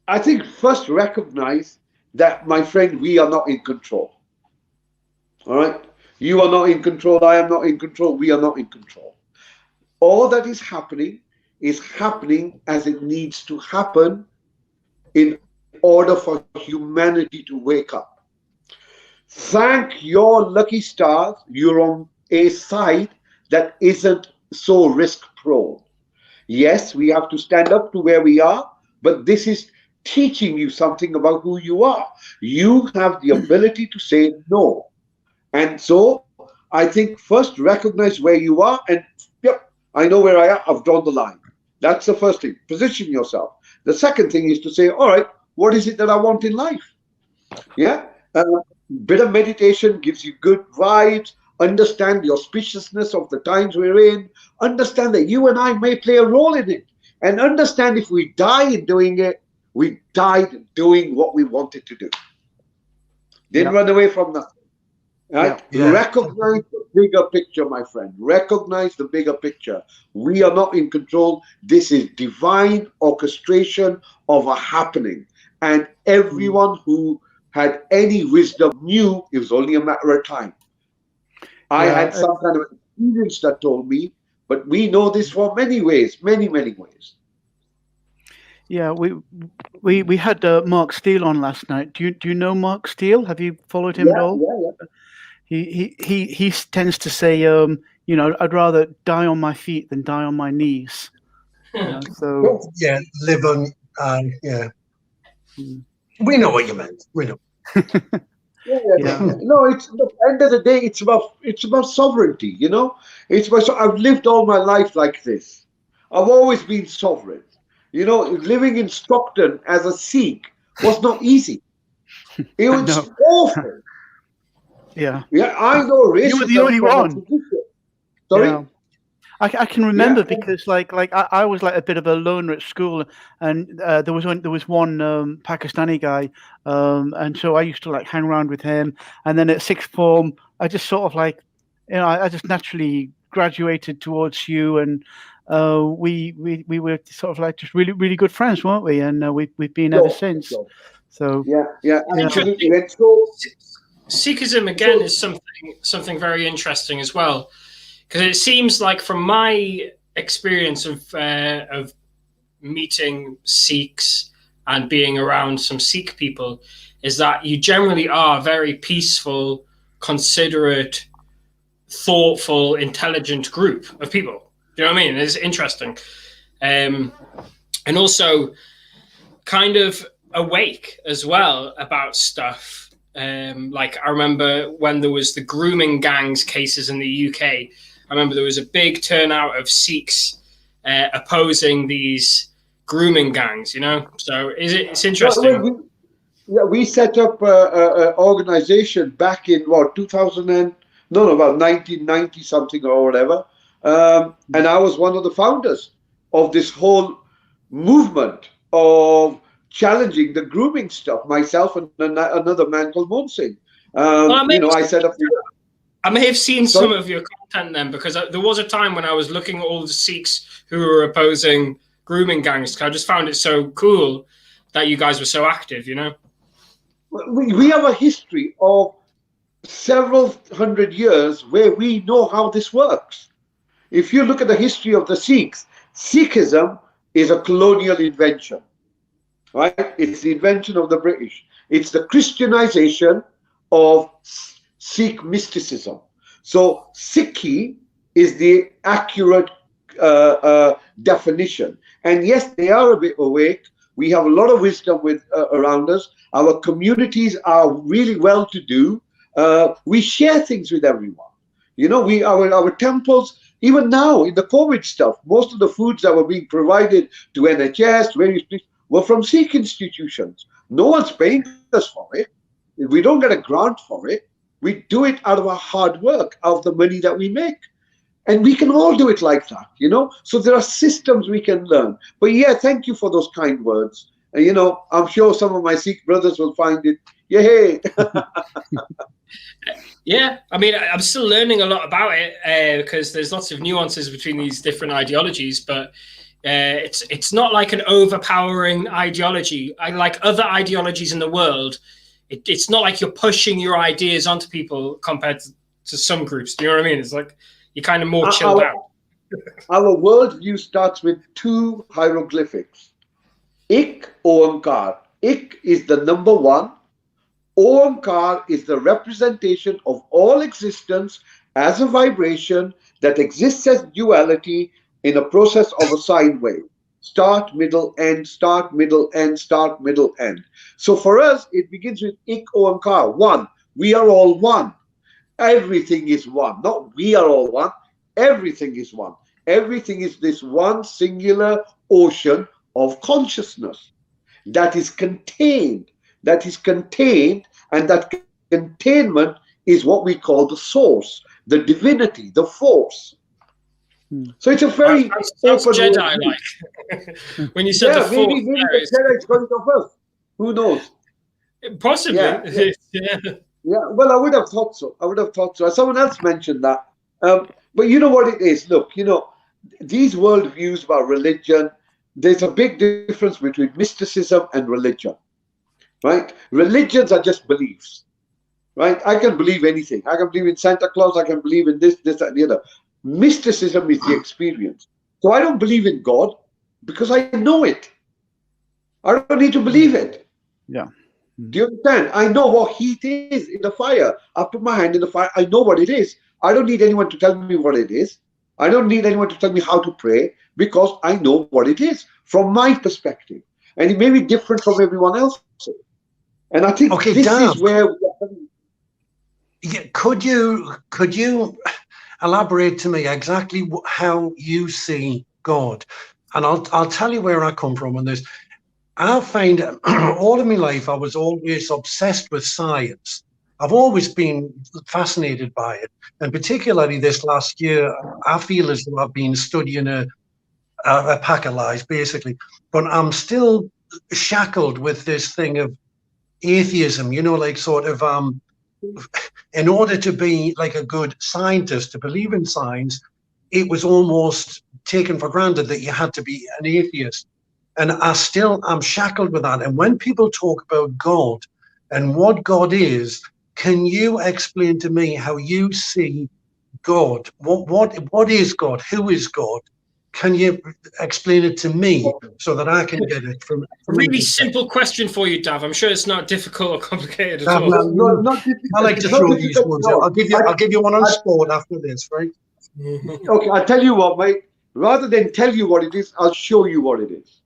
I think first recognize that, my friend, we are not in control. All right? You are not in control. I am not in control. We are not in control. All that is happening as it needs to happen in order for humanity to wake up. Thank your lucky stars, you're on a side that isn't so risk prone. Yes, we have to stand up to where we are, but this is teaching you something about who you are. You have the ability to say no. And so I think first recognize where you are, and yep, I know where I am, I've drawn the line. That's the first thing. Position yourself. The second thing is to say, all right, what is it that I want in life? Yeah. Bit of meditation gives you good vibes. Understand the auspiciousness of the times we're in. Understand that you and I may play a role in it. And understand if we die in doing it, we died doing what we wanted to do. Didn't run away from nothing. Right? Yeah. Recognize the bigger picture, my friend. Recognize the bigger picture. We are not in control. This is divine orchestration of a happening. And everyone who had any wisdom knew it was only a matter of time. I had some kind of experience that told me, but we know this for many ways, many ways. Yeah, we had Mark Steele on last night. Do you know Mark Steele? Have you followed him at all? Yeah. He tends to say, you know, I'd rather die on my feet than die on my knees. You know, so live on. We know what you meant. We know. No, it's at the end of the day, it's about sovereignty. You know, I've lived all my life like this. I've always been sovereign. You know, living in Stockton as a Sikh was not easy. It was awful. Yeah, I know racism. You were the only one. Sorry? Yeah. I can remember because like I was like a bit of a loner at school, and there was one Pakistani guy, and so I used to like hang around with him. And then at sixth form, I just sort of like, you know, I just naturally graduated towards you, and we were sort of like just really good friends, weren't we? And we've been ever since. So absolutely. Sikhism again is something very interesting as well, because it seems like from my experience of meeting Sikhs and being around some Sikh people, is that you generally are a very peaceful, considerate, thoughtful, intelligent group of people. Do you know what I mean? It's interesting, and also kind of awake as well about stuff. Like I remember when there was the grooming gangs cases in the UK, I remember there was a big turnout of Sikhs opposing these grooming gangs, you know? So it's interesting. We set up an organization back in about 1990 something or whatever. And I was one of the founders of this whole movement of challenging the grooming stuff, myself and another man called Monsing. I set up. I may have seen some of your content then? Because there was a time when I was looking at all the Sikhs who were opposing grooming gangs. I just found it so cool that you guys were so active, you know? We have a history of several hundred years where we know how this works. If you look at the history of the Sikhs, Sikhism is a colonial invention, right? It's the invention of the British. It's the Christianization of Sikh mysticism. So Sikhi is the accurate definition. And yes, they are a bit awake. We have a lot of wisdom around us. Our communities are really well-to-do. We share things with everyone. You know, our temples, even now in the COVID stuff, most of the foods that were being provided to NHS, various places, were from Sikh institutions. No one's paying us for it. We don't get a grant for it. We do it out of our hard work, out of the money that we make. And we can all do it like that, you know? So there are systems we can learn. But yeah, thank you for those kind words. And, you know, I'm sure some of my Sikh brothers will find it, yay. Yeah, I mean, I'm still learning a lot about it because there's lots of nuances between these different ideologies, but it's not like an overpowering ideology. Like other ideologies in the world, it's not like you're pushing your ideas onto people compared to some groups. Do you know what I mean? It's like you're kind of more chilled out. Our worldview starts with two hieroglyphics. Ik, Oankar. Ik is the number one. Oankar is the representation of all existence as a vibration that exists as duality in a process of a sine wave. Start, middle, end, start, middle, end, start, middle, end. So for us, it begins with Ik, Oankar, one. We are all one. Everything is one. Not we are all one. Everything is one. Everything is this one singular ocean of consciousness that is contained. That is contained, and that containment is what we call the source, the divinity, the force. So it's a very that's Jedi-like. When you said the force, maybe the Jedi is going to first. Who knows? Possibly. Yeah. Well, I would have thought so. Someone else mentioned that. But you know what it is? Look, you know, these worldviews about religion, there's a big difference between mysticism and religion. Right? Religions are just beliefs. Right? I can believe anything. I can believe in Santa Claus. I can believe in this, and the other. Mysticism is the experience. So I don't believe in God because I know it. I don't need to believe it. Yeah. Do you understand? I know what heat is in the fire. I put my hand in the fire. I know what it is. I don't need anyone to tell me what it is. I don't need anyone to tell me how to pray because I know what it is from my perspective. And it may be different from everyone else's. And I think this Dav, is where could you elaborate to me exactly how you see God? And I'll tell you where I come from on this. I find all of my life I was always obsessed with science. I've always been fascinated by it, and particularly this last year, I feel as though I've been studying a pack of lies, basically. But I'm still shackled with this thing of atheism, you know, like sort of in order to be like a good scientist, to believe in science, it was almost taken for granted that you had to be an atheist. And I'm shackled with that. And when people talk about God and what God is, can you explain to me how you see God? What is God? Who is God? Can you explain it to me so that I can get it from a really simple question for you, Dav. I'm sure it's not difficult or complicated at all. Not difficult. I like to throw these ones out. I'll give you one on sport after this, right? Okay, I'll tell you what, mate. Rather than tell you what it is, I'll show you what it is.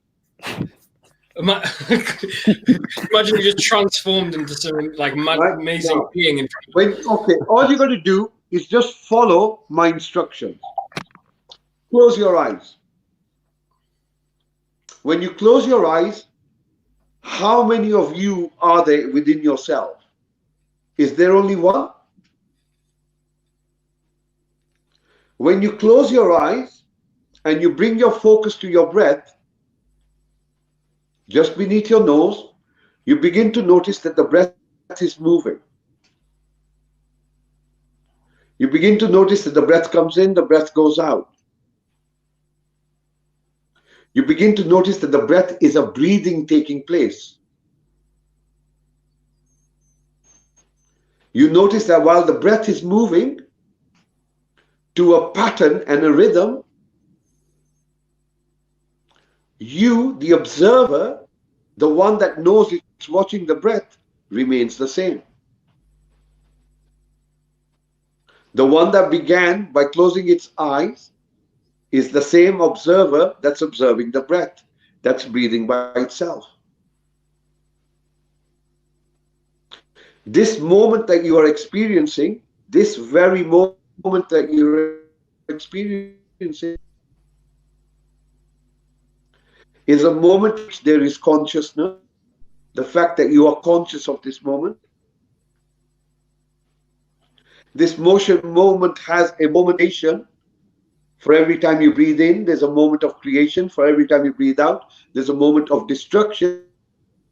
Imagine you just transformed into some like amazing being in front of you. Okay, all you're going to do is just follow my instructions. Close your eyes. When you close your eyes, how many of you are there within yourself? Is there only one? When you close your eyes and you bring your focus to your breath, just beneath your nose, you begin to notice that the breath is moving. You begin to notice that the breath comes in, the breath goes out. You begin to notice that the breath is a breathing taking place. You notice that while the breath is moving to a pattern and a rhythm, you, the observer, the one that knows it's watching the breath, remains the same. The one that began by closing its eyes is the same observer that's observing the breath, that's breathing by itself. This moment that you are experiencing, this very moment that you're experiencing, is a moment in which there is consciousness, the fact that you are conscious of this moment. This moment has a momentation. For every time you breathe in, there's a moment of creation. For every time you breathe out, there's a moment of destruction,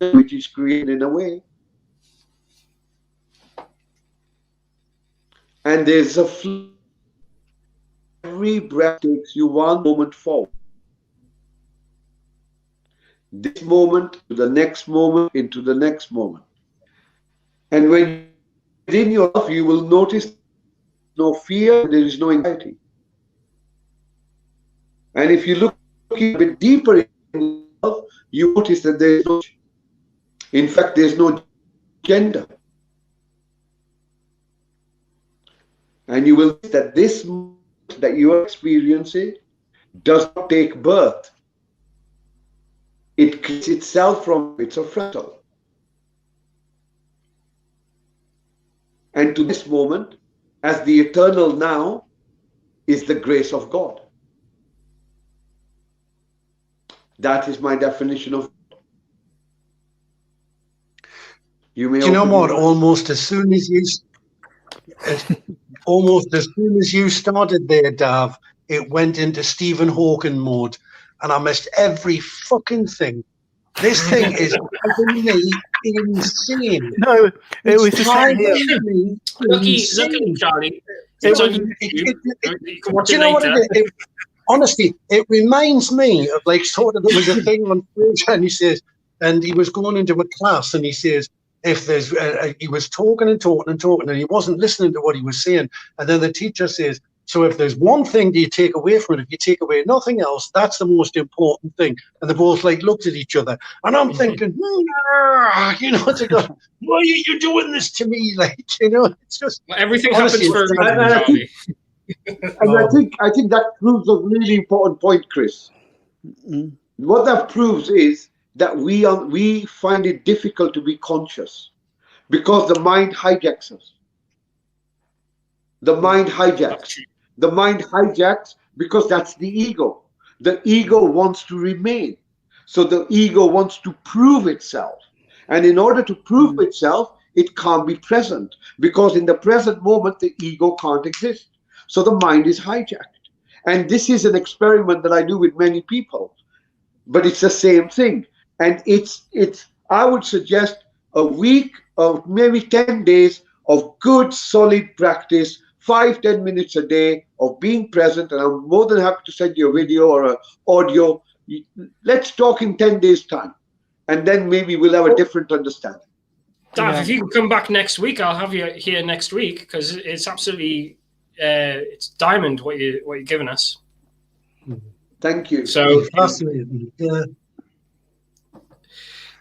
which is created in a way. And there's a flow. Every breath takes you one moment forward. This moment to the next moment, into the next moment. And when within yourself, you will notice no fear, there is no anxiety. And if you look a bit deeper in yourself, you notice that there is no, in fact, there's no gender. And you will see that this moment that you are experiencing does not take birth. It creates itself from, it's a fractal. And to this moment, as the eternal now, is the grace of God. That is my definition of. You know what? Almost as soon as you started there, Dav, it went into Stephen Hawking mode, and I missed every fucking thing. This thing is insane. No, it was the same here. Look at Charlie. You know what it is? Honestly, it reminds me of like sort of there was a thing on Twitter, and he says, and he was going into a class, and he says, if there's, he was talking, and he wasn't listening to what he was saying, and then the teacher says, so if there's one thing that you take away from it, if you take away nothing else, that's the most important thing. And they both like looked at each other, and I'm thinking, you know, it's like, why are you doing this to me? Like, you know, it's just everything happens for a reason. And I think that proves a really important point, Chris. Mm-hmm. What that proves is that we find it difficult to be conscious because the mind hijacks us. The mind hijacks. The mind hijacks because that's the ego. The ego wants to remain. So the ego wants to prove itself. And in order to prove itself, it can't be present because in the present moment, the ego can't exist. So the mind is hijacked. And this is an experiment that I do with many people, but it's the same thing. And I would suggest a week of maybe 10 days of good, solid practice, 5-10 minutes a day of being present. And I'm more than happy to send you a video or an audio. Let's talk in 10 days' time. And then maybe we'll have a different understanding. Dav, if you can come back next week, I'll have you here next week because it's absolutely it's diamond what you're giving us. Thank you. So fascinating.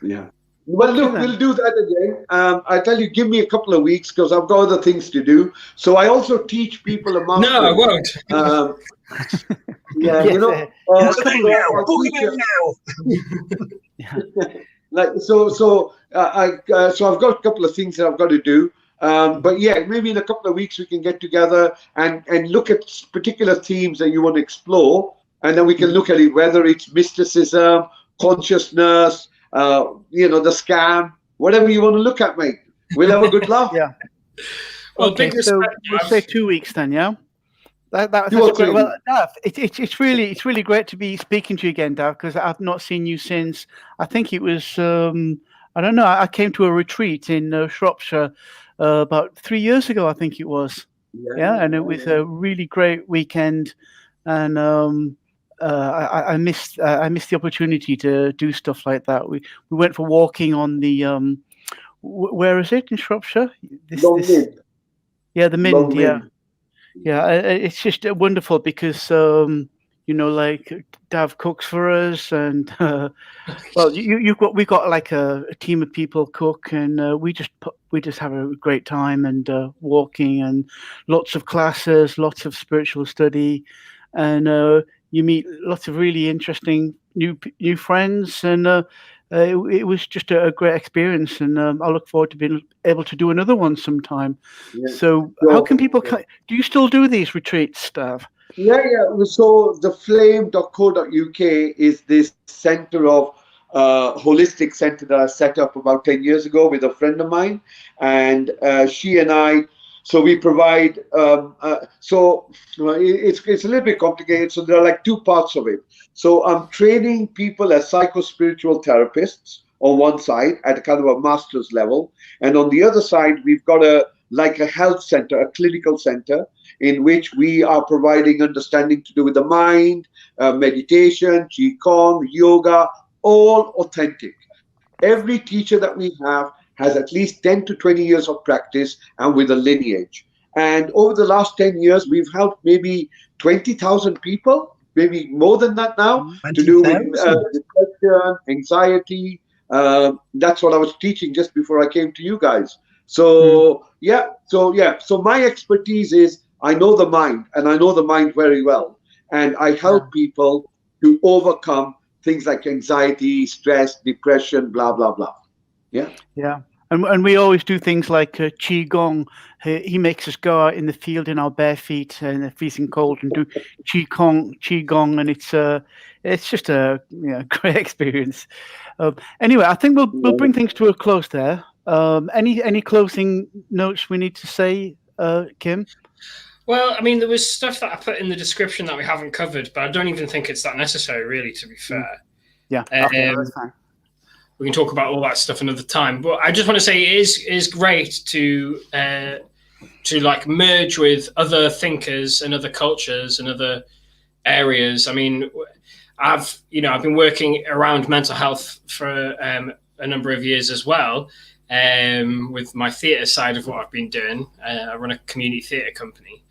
Yeah. Well, look, we'll do that again. I tell you, give me a couple of weeks because I've got other things to do. So I also teach people about. No, I won't. Yeah, yes, you know. Like so I've got a couple of things that I've got to do. But yeah, maybe in a couple of weeks we can get together and look at particular themes that you want to explore, and then we can look at it, whether it's mysticism, consciousness, the scam, whatever you want to look at, mate. We'll have a good laugh. Yeah. Well, okay, big so respect, we'll say 2 weeks then, yeah? That's You are great. too. Well, Dav, it's really great to be speaking to you again, Dav, because I've not seen you since, I think it was, I don't know, I came to a retreat in Shropshire about 3 years ago, I think it was. Yeah, and it was a really great weekend, and I missed the opportunity to do stuff like that. We went for walking on the where is it in Shropshire? Mind. Yeah, the Mind. Long Yeah, Mind. yeah. It's just wonderful because like Dav cooks for us, and well, we got like a team of people cook, and we just have a great time and walking and lots of classes, lots of spiritual study, and you meet lots of really interesting new friends, and it was just a great experience, and I look forward to being able to do another one sometime. Yeah. So how can people? Do you still do these retreats, Dav? Yeah. So the flame.co.uk is this center of holistic center that I set up about 10 years ago with a friend of mine, and she and I. So we provide. It's a little bit complicated. So there are like two parts of it. So I'm training people as psycho-spiritual therapists on one side at a kind of a master's level, and on the other side we've got a health center, a clinical center, in which we are providing understanding to do with the mind, meditation, qigong, yoga, all authentic. Every teacher that we have has at least 10 to 20 years of practice and with a lineage. And over the last 10 years, we've helped maybe 20,000 people, maybe more than that now, to do with depression, anxiety. That's what I was teaching just before I came to you guys. So my expertise is I know the mind, and I know the mind very well, and I help people to overcome things like anxiety, stress, depression, blah blah blah. Yeah, and we always do things like qigong. He makes us go out in the field in our bare feet and the freezing cold and do qigong, and it's just a great experience. Anyway, I think we'll bring things to a close there. Any closing notes we need to say, Kim? Well, I mean, there was stuff that I put in the description that we haven't covered, but I don't even think it's that necessary, really, to be fair. Yeah, okay, that's fine. We can talk about all that stuff another time. But I just want to say it is great to like merge with other thinkers and other cultures and other areas. I mean, I've been working around mental health for a number of years as well. With my theatre side of what I've been doing. I run a community theatre company.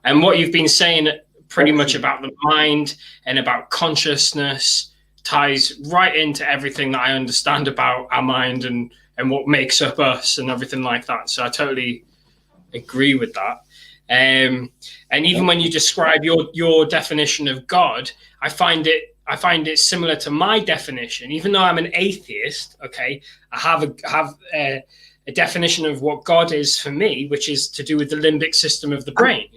And what you've been saying pretty much about the mind and about consciousness ties right into everything that I understand about our mind and what makes up us and everything like that. So I totally agree with that. And even when you describe your definition of God, I find it similar to my definition. Even though I'm an atheist, okay, I have a definition of what God is for me, which is to do with the limbic system of the brain.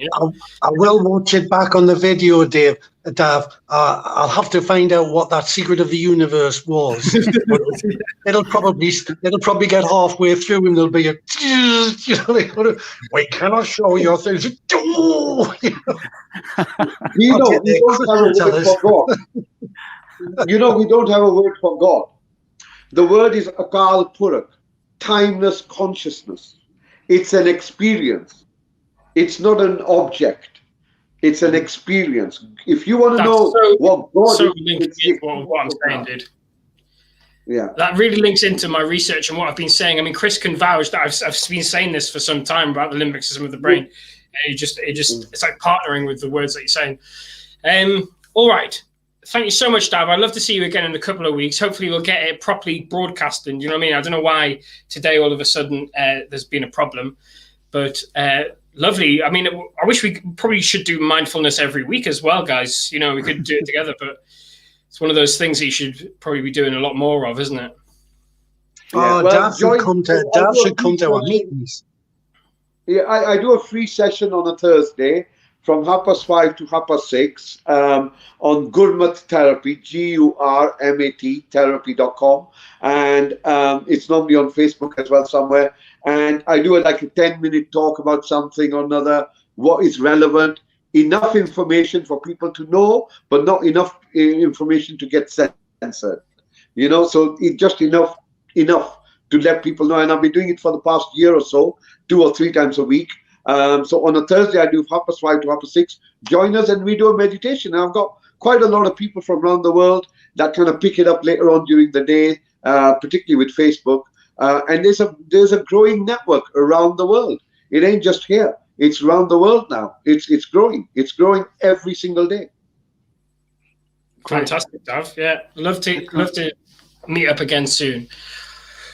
I will watch it back on the video, Dav. I'll have to find out what that secret of the universe was. it'll probably get halfway through and there'll be we cannot show your things. We don't have a word for God. The word is Akal Purak, timeless consciousness. It's an experience. It's not an object. It's an experience. If you want to know what God is, what I'm saying, dude. Yeah, that really links into my research and what I've been saying. I mean, Chris can vouch that I've been saying this for some time about the limbic system of the brain. And it's like partnering with the words that you're saying. All right. Thank you so much, Dav. I'd love to see you again in a couple of weeks. Hopefully we'll get it properly broadcasted. You know what I mean? I don't know why today all of a sudden there's been a problem, but lovely. I mean, I wish we probably should do mindfulness every week as well, guys. We could do it together, but it's one of those things that you should probably be doing a lot more of, isn't it? Dav should come to our meetings. Yeah, I do a free session on a Thursday from 5:30 to 6:30 on Gurmat Therapy, GURMAT therapy.com, and it's normally on Facebook as well somewhere. And I do a 10-minute talk about something or another, what is relevant, enough information for people to know, but not enough information to get censored. So it's just enough to let people know. And I've been doing it for the past year or so, 2 or 3 times a week. So on a Thursday, I do 5:30 to 6:30. Join us and we do a meditation. And I've got quite a lot of people from around the world that kind of pick it up later on during the day, particularly with Facebook. And there's a growing network around the world. It ain't just here. It's around the world now. It's growing. It's growing every single day. Fantastic, Dav. Yeah, love to meet up again soon.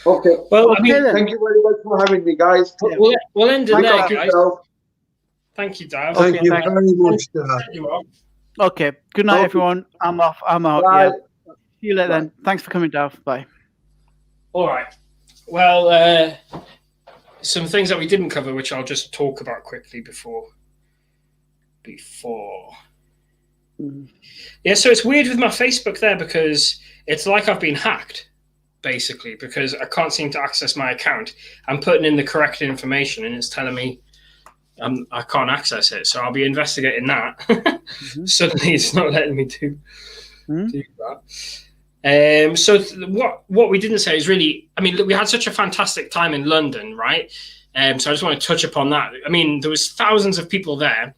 Okay. Well, thank you very much for having me, guys. We'll end it there, guys. Thank you, Dav. Thank you very much, Dav. Okay. Good night, everyone. I'm off. I'm out. Bye. Yeah. See you later then. Thanks for coming, Dav. Bye. All right. Well, some things that we didn't cover, which I'll just talk about quickly before. Yeah, so it's weird with my Facebook there because it's like I've been hacked, basically, because I can't seem to access my account. I'm putting in the correct information and it's telling me I can't access it. So I'll be investigating that. Suddenly it's not letting me do that. So what we didn't say is really, I mean, we had such a fantastic time in London, right? So I just want to touch upon that. I mean, there was thousands of people there.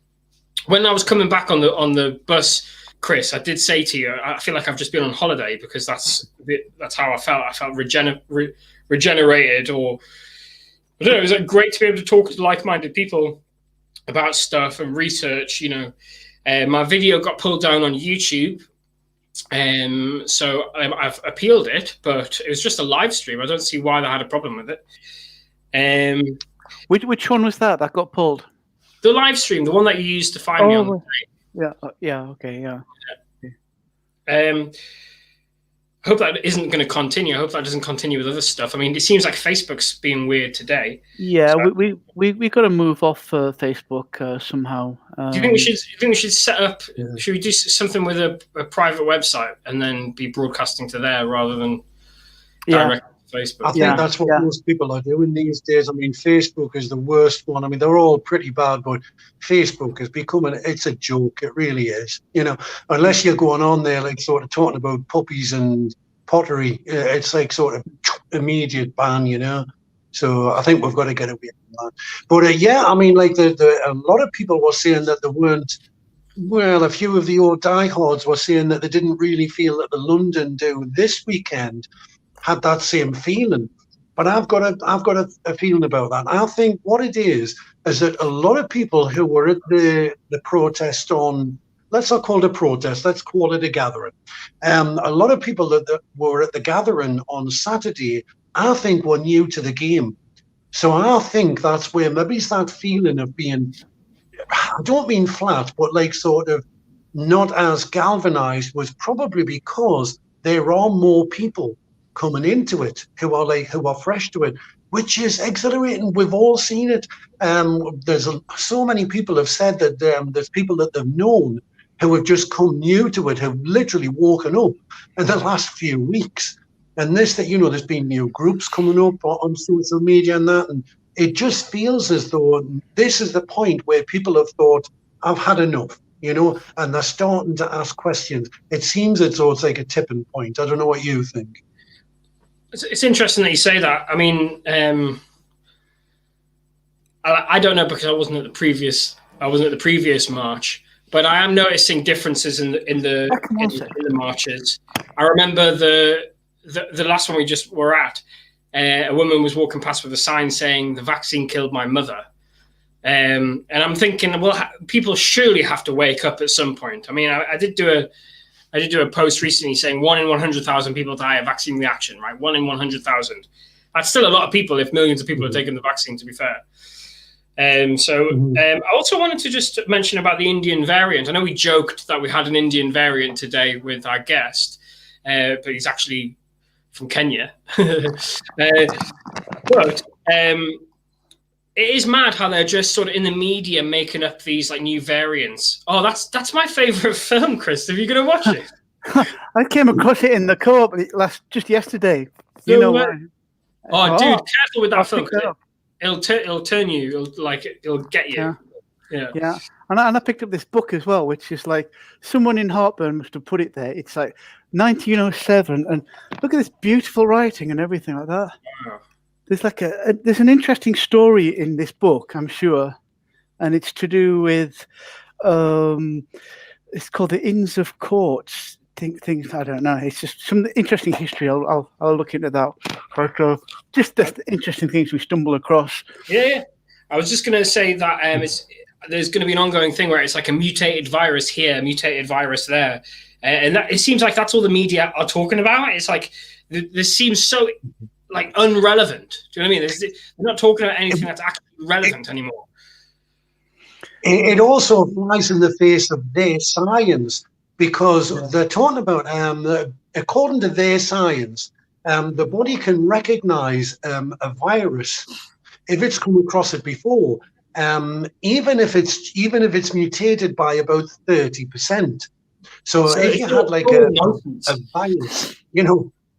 When I was coming back on the bus, Chris, I did say to you, I feel like I've just been on holiday because that's how I felt. I felt regenerated, or I don't know. It was great to be able to talk to like-minded people about stuff and research. You know, my video got pulled down on YouTube, so I've appealed it, but it was just a live stream. I don't see why they had a problem with it. Which one was that got pulled? The live stream, the one that you used to find me on the day. Yeah, okay, yeah. Hope that isn't going to continue. I hope that doesn't continue with other stuff. I mean, it seems like Facebook's being weird today. Yeah, so, we got to move off Facebook somehow. Do you think we should set up? Yeah. Should we do something with a private website and then be broadcasting to there rather than direct to Facebook? I think that's what most people are doing these days. I mean, Facebook is the worst one. I mean, they're all pretty bad, but Facebook is it's a joke. It really is. You know, unless you're going on there like sort of talking about puppies and pottery, it's like sort of immediate ban, you know. So I think we've got to get away from that. But I mean, like a lot of people were saying that they weren't. Well, a few of the old diehards were saying that they didn't really feel that the London do this weekend had that same feeling. But I've got a feeling about that. I think what it is that a lot of people who were at the protest on, let's not call it a protest, let's call it a gathering. A lot of people that were at the gathering on Saturday, I think, were new to the game. So I think that's where maybe it's that feeling of being, I don't mean flat, but like sort of not as galvanized, was probably because there are more people coming into it who are fresh to it, which is exhilarating. We've all seen it. There's so many people have said that there's people that they've known who have just come new to it, have literally woken up in the last few weeks. And there's been new groups coming up on social media and that, and it just feels as though this is the point where people have thought, I've had enough, you know, and they're starting to ask questions. It seems as though it's like a tipping point. I don't know what you think. It's interesting that you say that. I mean, I don't know because I wasn't at the previous march, but I am noticing differences in the marches. I remember the last one we just were at. A woman was walking past with a sign saying "the vaccine killed my mother," and I'm thinking, well, people surely have to wake up at some point. I mean, I did do a post recently saying 1 in 100,000 people die of vaccine reaction, right? 1 in 100,000. That's still a lot of people if millions of people are taking the vaccine, to be fair. I also wanted to just mention about the Indian variant. I know we joked that we had an Indian variant today with our guest, but he's actually from Kenya. But it is mad how they're just sort of in the media making up these like new variants. Oh, that's my favorite film, Chris. Are you going to watch it? I came across it in the co-op just yesterday. You know why? Oh, dude, careful with that film. It'll turn you. It'll get you. Yeah. And I picked up this book as well, which is like someone in Heartburn must have put it there. It's like 1907, and look at this beautiful writing and everything like that. Wow. There's like there's an interesting story in this book, I'm sure. and it's to do with it's called the Inns of Courts. Things I don't know. It's just some interesting history. I'll look into that. But just the interesting things we stumble across. Yeah. I was just going to say that there's going to be an ongoing thing where it's like a mutated virus here, mutated virus there, and that, it seems like that's all the media are talking about. It's like this seems so like unrelevant. Do you know what I mean? They're not talking about anything that's actually relevant anymore. It also flies in the face of their science, because they're talking about, according to their science, the body can recognize a virus if it's come across it before, even if it's mutated by about 30%. So if you had like a virus,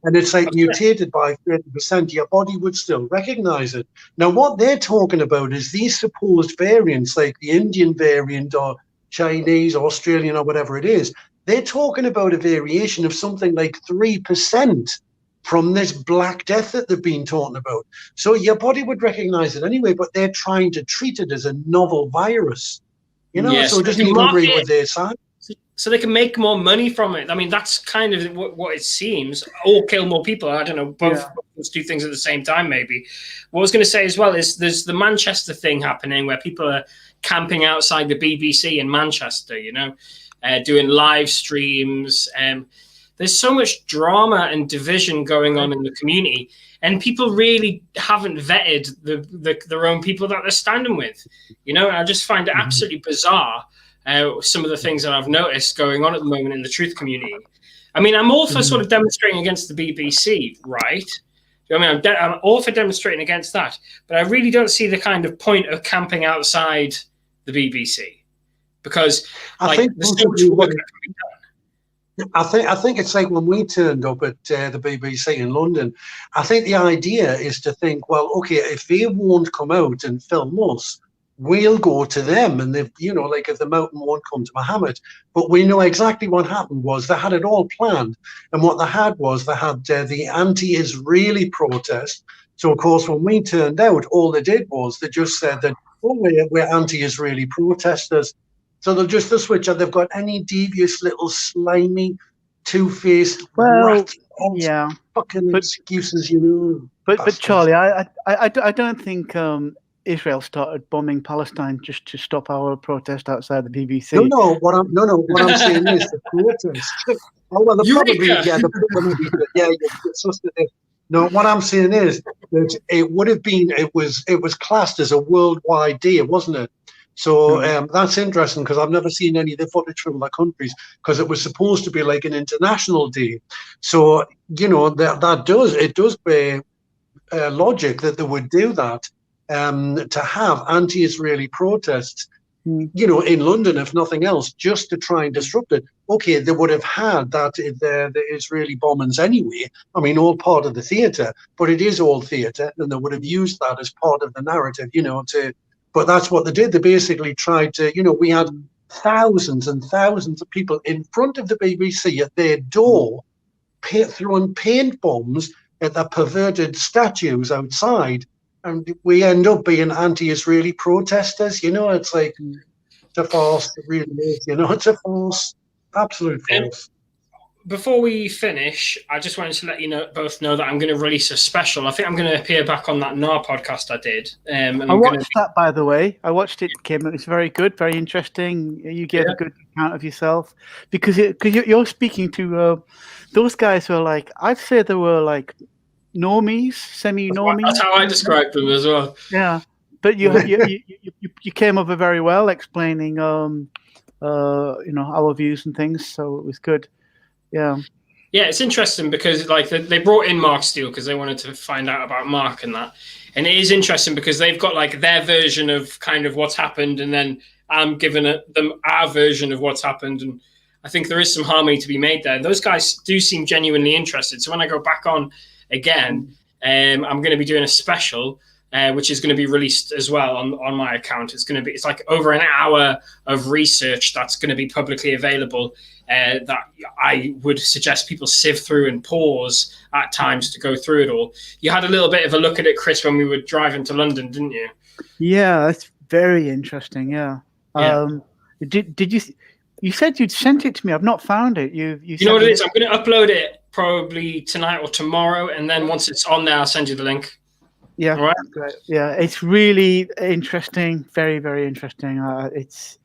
and it's like mutated by 30%, your body would still recognize it. Now, what they're talking about is these supposed variants, like the Indian variant or Chinese, Australian, or whatever it is. They're talking about a variation of something like 3% from this Black Death that they've been talking about. So your body would recognize it anyway, but they're trying to treat it as a novel virus. Yes, so it doesn't even agree with their science. So they can make more money from it. I mean, that's kind of what it seems. Or kill more people. I don't know. Both those two things at the same time, maybe. What I was going to say as well is there's the Manchester thing happening where people are camping outside the BBC in Manchester, doing live streams. There's so much drama and division going on in the community, and people really haven't vetted their own people that they're standing with. And I just find it absolutely bizarre. Some of the things that I've noticed going on at the moment in the truth community. I mean, I'm all for sort of demonstrating against the BBC, right? I'm all for demonstrating against that, but I really don't see the kind of point of camping outside the BBC, because there's so much work that can be done. I think it's like when we turned up at the BBC in London. I think the idea is to think, well, okay, if they won't come out and film us, we'll go to them, and if the mountain won't come to Muhammad. But we know exactly what happened was they had it all planned, and what they had the anti-Israeli protest. So of course, when we turned out, all they did was they just said that, we're anti-Israeli protesters. So they'll just switch, and they've got any devious little slimy, two-faced fucking excuses, But Charlie, I don't think Israel started bombing Palestine just to stop our protest outside the BBC. No. What I'm saying is the protest. Oh well, No, what I'm saying is that it was classed as a worldwide day, wasn't it? So that's interesting, because I've never seen any of the footage from other countries, because it was supposed to be like an international day. So that does bear logic that they would do that. To have anti-Israeli protests, in London, if nothing else, just to try and disrupt it. Okay, they would have had the Israeli bombings anyway. I mean, all part of the theatre, but it is all theatre, and they would have used that as part of the narrative, but that's what they did. They basically tried to, we had thousands and thousands of people in front of the BBC at their door, throwing paint bombs at the perverted statues outside. And we end up being anti-Israeli protesters. It's like, it's a farce. It really is. It's a farce. Absolute farce. Before we finish, I just wanted to let you both know that I'm going to release a special. I think I'm going to appear back on that NAR podcast I did. I watched that, by the way. I watched it, Kim. It was very good, very interesting. You gave a good account of yourself, because you're speaking to those guys who are like, I'd say they were like normies, semi-normies. That's how I describe them as well. Yeah, but you came over very well explaining our views and things, so it was good. Yeah, it's interesting because they brought in Mark Steele because they wanted to find out about Mark and that, and it is interesting because they've got like their version of kind of what's happened, and then I'm giving them our version of what's happened, and I think there is some harmony to be made there. Those guys do seem genuinely interested, so when I go back on again, I'm going to be doing a special which is going to be released as well on my account. It's like over an hour of research that's going to be publicly available that I would suggest people sift through and pause at times to go through it all. You had a little bit of a look at it, Chris, when we were driving to London, didn't you? Yeah, it's Very interesting. Yeah. Did you said you'd sent it to me? I've not found it. You know what it is? I'm going to upload it probably tonight or tomorrow, and then once it's on there, I'll send you the link. Yeah. All right. Great. Yeah, it's really interesting. Very, very interesting. It's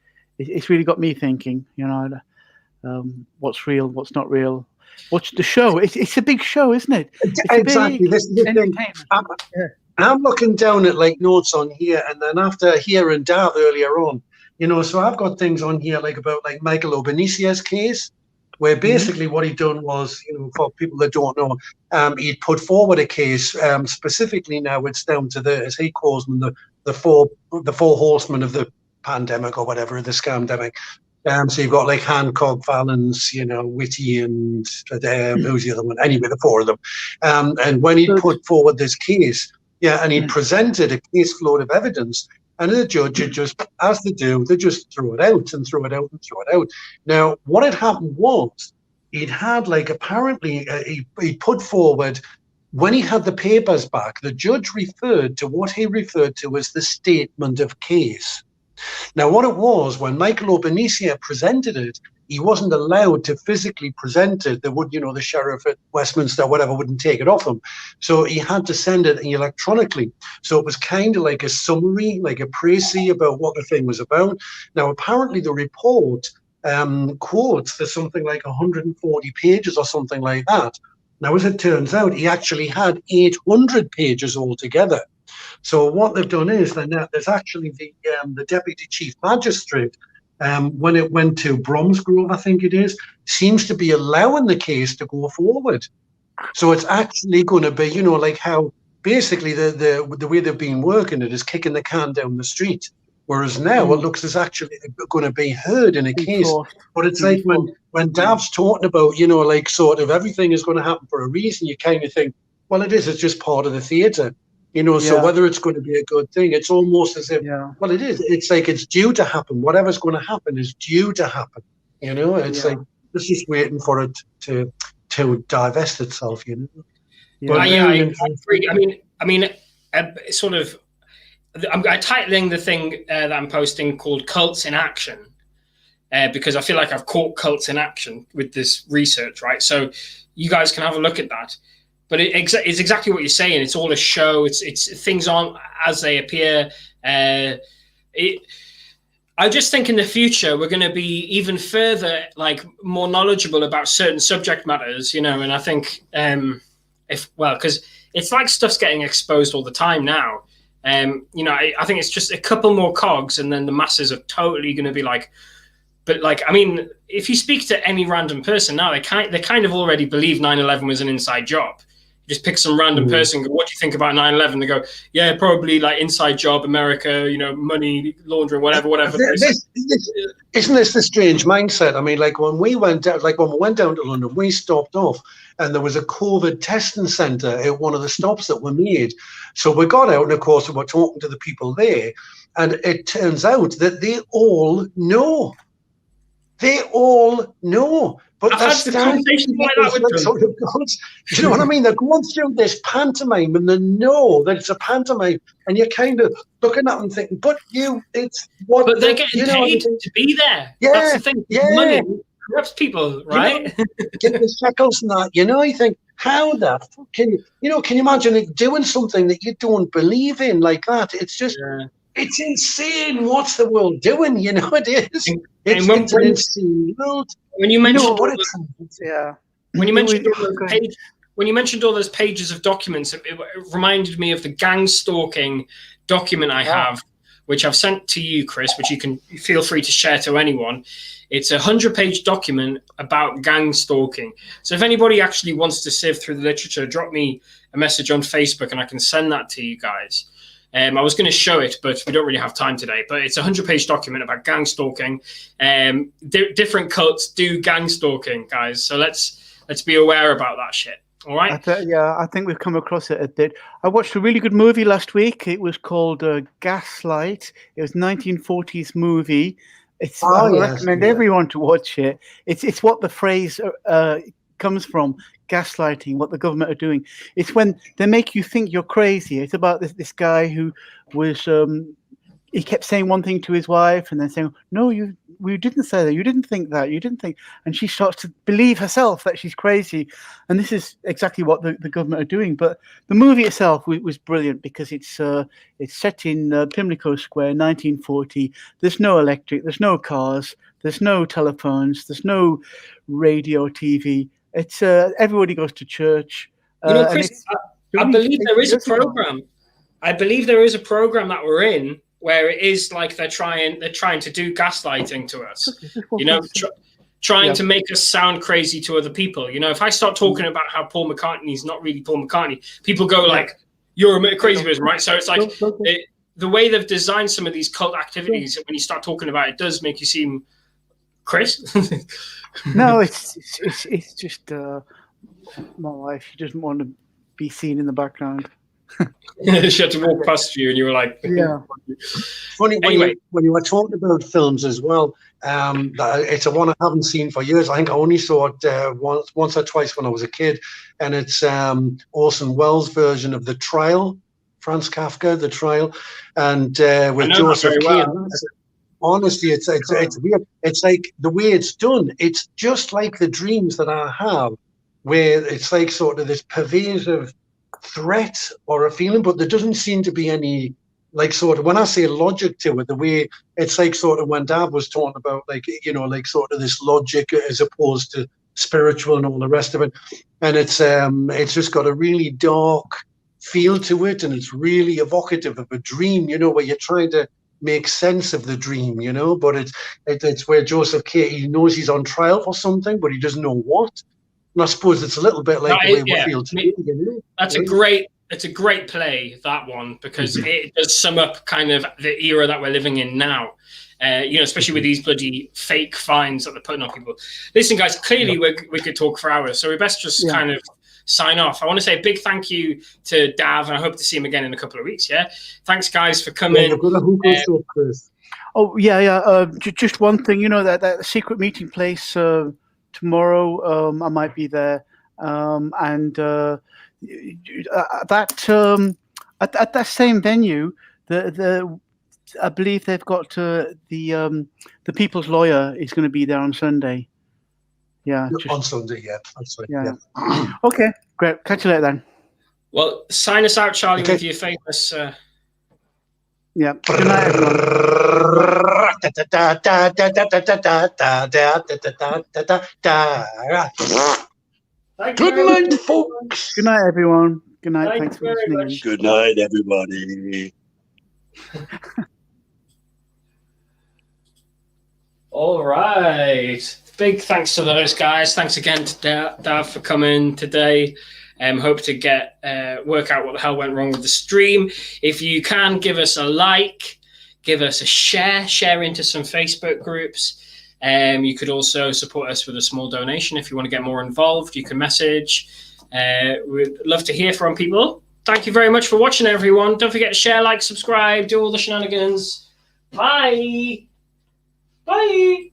really got me thinking. What's real, what's not real. What's the show? It's a big show, isn't it? Exactly. This is the thing. I'm looking down at like notes on here, and then after hearing Dav earlier on, so I've got things on here like about like Michael Albanese's case, where basically what he'd done was, for people that don't know, he'd put forward a case, specifically now it's down to as he calls them, the four horsemen of the pandemic or whatever, the scamdemic. So you've got like Hancock, Valens, Whitty, and who's the other one? Anyway, the four of them. And when he put forward this case, and he presented a case load of evidence, and the judge had just, as they do, they just threw it out and threw it out and threw it out. Now, what had happened was he'd had like apparently he put forward, when he had the papers back, the judge referred to what he referred to as the statement of case. Now, what it was, when Michael Albanese presented it, he wasn't allowed to physically present it. They would, the sheriff at Westminster, whatever, wouldn't take it off him. So he had to send it electronically. So it was kind of like a summary, like a précis about what the thing was about. Now, apparently the report quotes for something like 140 pages or something like that. Now, as it turns out, he actually had 800 pages altogether. So what they've done is there's actually the deputy chief magistrate, when it went to Bromsgrove, I think it is, seems to be allowing the case to go forward. So it's actually going to be, like how basically the way they've been working it is kicking the can down the street. Whereas now it looks as actually going to be heard in a case. But it's like when Dav's talking about, like sort of everything is going to happen for a reason, you kind of think, well, it's just part of the theatre. So whether it's going to be a good thing, it's almost as if, well, it is. It's like it's due to happen. Whatever's going to happen is due to happen. It's like it's just waiting for it to divest itself. Yeah, but, I agree. I mean, sort of. I'm titling the thing that I'm posting called "Cults in Action," because I feel like I've caught cults in action with this research, right? So you guys can have a look at that. But it's exactly what you're saying. It's all a show. It's things aren't as they appear. I just think in the future we're going to be even further, like, more knowledgeable about certain subject matters, And I think because it's like stuff's getting exposed all the time now. I think it's just a couple more cogs, and then the masses are totally going to be like. But if you speak to any random person now, they kind of already believe 9/11 was an inside job. You just pick some random person and go, what do you think about 9/11? They go, yeah, probably like inside job, America, money laundering, whatever. Isn't this the strange mindset? I mean, like when we went down to London, we stopped off and there was a COVID testing centre at one of the stops that were made. So we got out and, of course, we were talking to the people there. And it turns out that they all know. But that's the conversation like that with sort of gods. You know what I mean? They're going through this pantomime and they know that it's a pantomime, and you're kind of looking at them thinking, but it's what. But they're getting paid to be there. Yeah, that's the thing. Yeah. Money corrupts people, right? Get the shekels and that. You think, how the fuck can you? Can you imagine doing something that you don't believe in like that? It's just. Yeah. It's insane. What's the world doing? It is. It's an insane world. When you mentioned, when you mentioned all those pages of documents, it reminded me of the gang stalking document I have, which I've sent to you, Chris, which you can feel free to share to anyone. It's a 100-page document about gang stalking. So if anybody actually wants to sift through the literature, drop me a message on Facebook and I can send that to you guys. I was going to show it, but we don't really have time today. But it's a 100-page document about gang stalking. Different cults do gang stalking, guys. So let's be aware about that shit. All right? I think we've come across it a bit. I watched a really good movie last week. It was called Gaslight. It was a 1940s movie. I recommend everyone to watch it. It's what the phrase comes from. Gaslighting, what the government are doing. It's when they make you think you're crazy. It's about this guy who was he kept saying one thing to his wife and then saying, no, we didn't say that. You didn't think that. You didn't think. And she starts to believe herself that she's crazy. And this is exactly what the government are doing. But the movie itself was brilliant because it's set in Pimlico Square, 1940. There's no electric. There's no cars. There's no telephones. There's no radio, TV. It's everybody goes to church. Chris, I believe there is a program. I believe there is a program that we're in where it is like they're trying to do gaslighting to us. Trying to make us sound crazy to other people. If I start talking about how Paul McCartney's not really Paul McCartney, people go like, "You're a crazy person," right? So it's like the way they've designed some of these cult activities. When you start talking about it, does make you seem Chris. No, it's just my wife. She doesn't want to be seen in the background. She had to walk past you, and you were like, "Yeah." Funny, anyway, when you were talking about films as well, it's a one I haven't seen for years. I think I only saw it once or twice when I was a kid, and it's Orson Welles' version of The Trial, Franz Kafka, The Trial, and with Joseph Kane. Honestly, it's weird. It's like the way it's done. It's just like the dreams that I have, where it's like sort of this pervasive threat or a feeling, but there doesn't seem to be any, like, sort of, when I say logic to it, the way it's like sort of when Dad was talking about, like, like sort of this logic as opposed to spiritual and all the rest of it, and it's just got a really dark feel to it, and it's really evocative of a dream, where you're trying to make sense of the dream, but it's where Joseph K, he knows he's on trial for something, but he doesn't know what. And I suppose it's a little bit like the way we feel today. That's it's a great play, that one, because it does sum up kind of the era that we're living in now. Especially with these bloody fake fines that they're putting on people. Listen, guys, clearly we could talk for hours, so we best just kind of sign off. I want to say a big thank you to Dav, and I hope to see him again in a couple of weeks. Yeah, thanks, guys, for coming. Just one thing, that secret meeting place. Tomorrow, I might be there, and at that same venue, I believe they've got the People's Lawyer is going to be there on Sunday. Yeah, on Sunday. Yeah, that's right. Yeah. Okay, great. Catch you later then. Well, sign us out, Charlie, with your famous. Yeah. Good night, everyone. Good night, folks. Good night, everyone. Good night. Thanks for listening. Good night, everybody. All right. Big thanks to those guys. Thanks again to Dav for coming today. Hope to work out what the hell went wrong with the stream. If you can, give us a like, give us a share into some Facebook groups. You could also support us with a small donation. If you want to get more involved, you can message. We'd love to hear from people. Thank you very much for watching, everyone. Don't forget to share, like, subscribe, do all the shenanigans. Bye. Bye.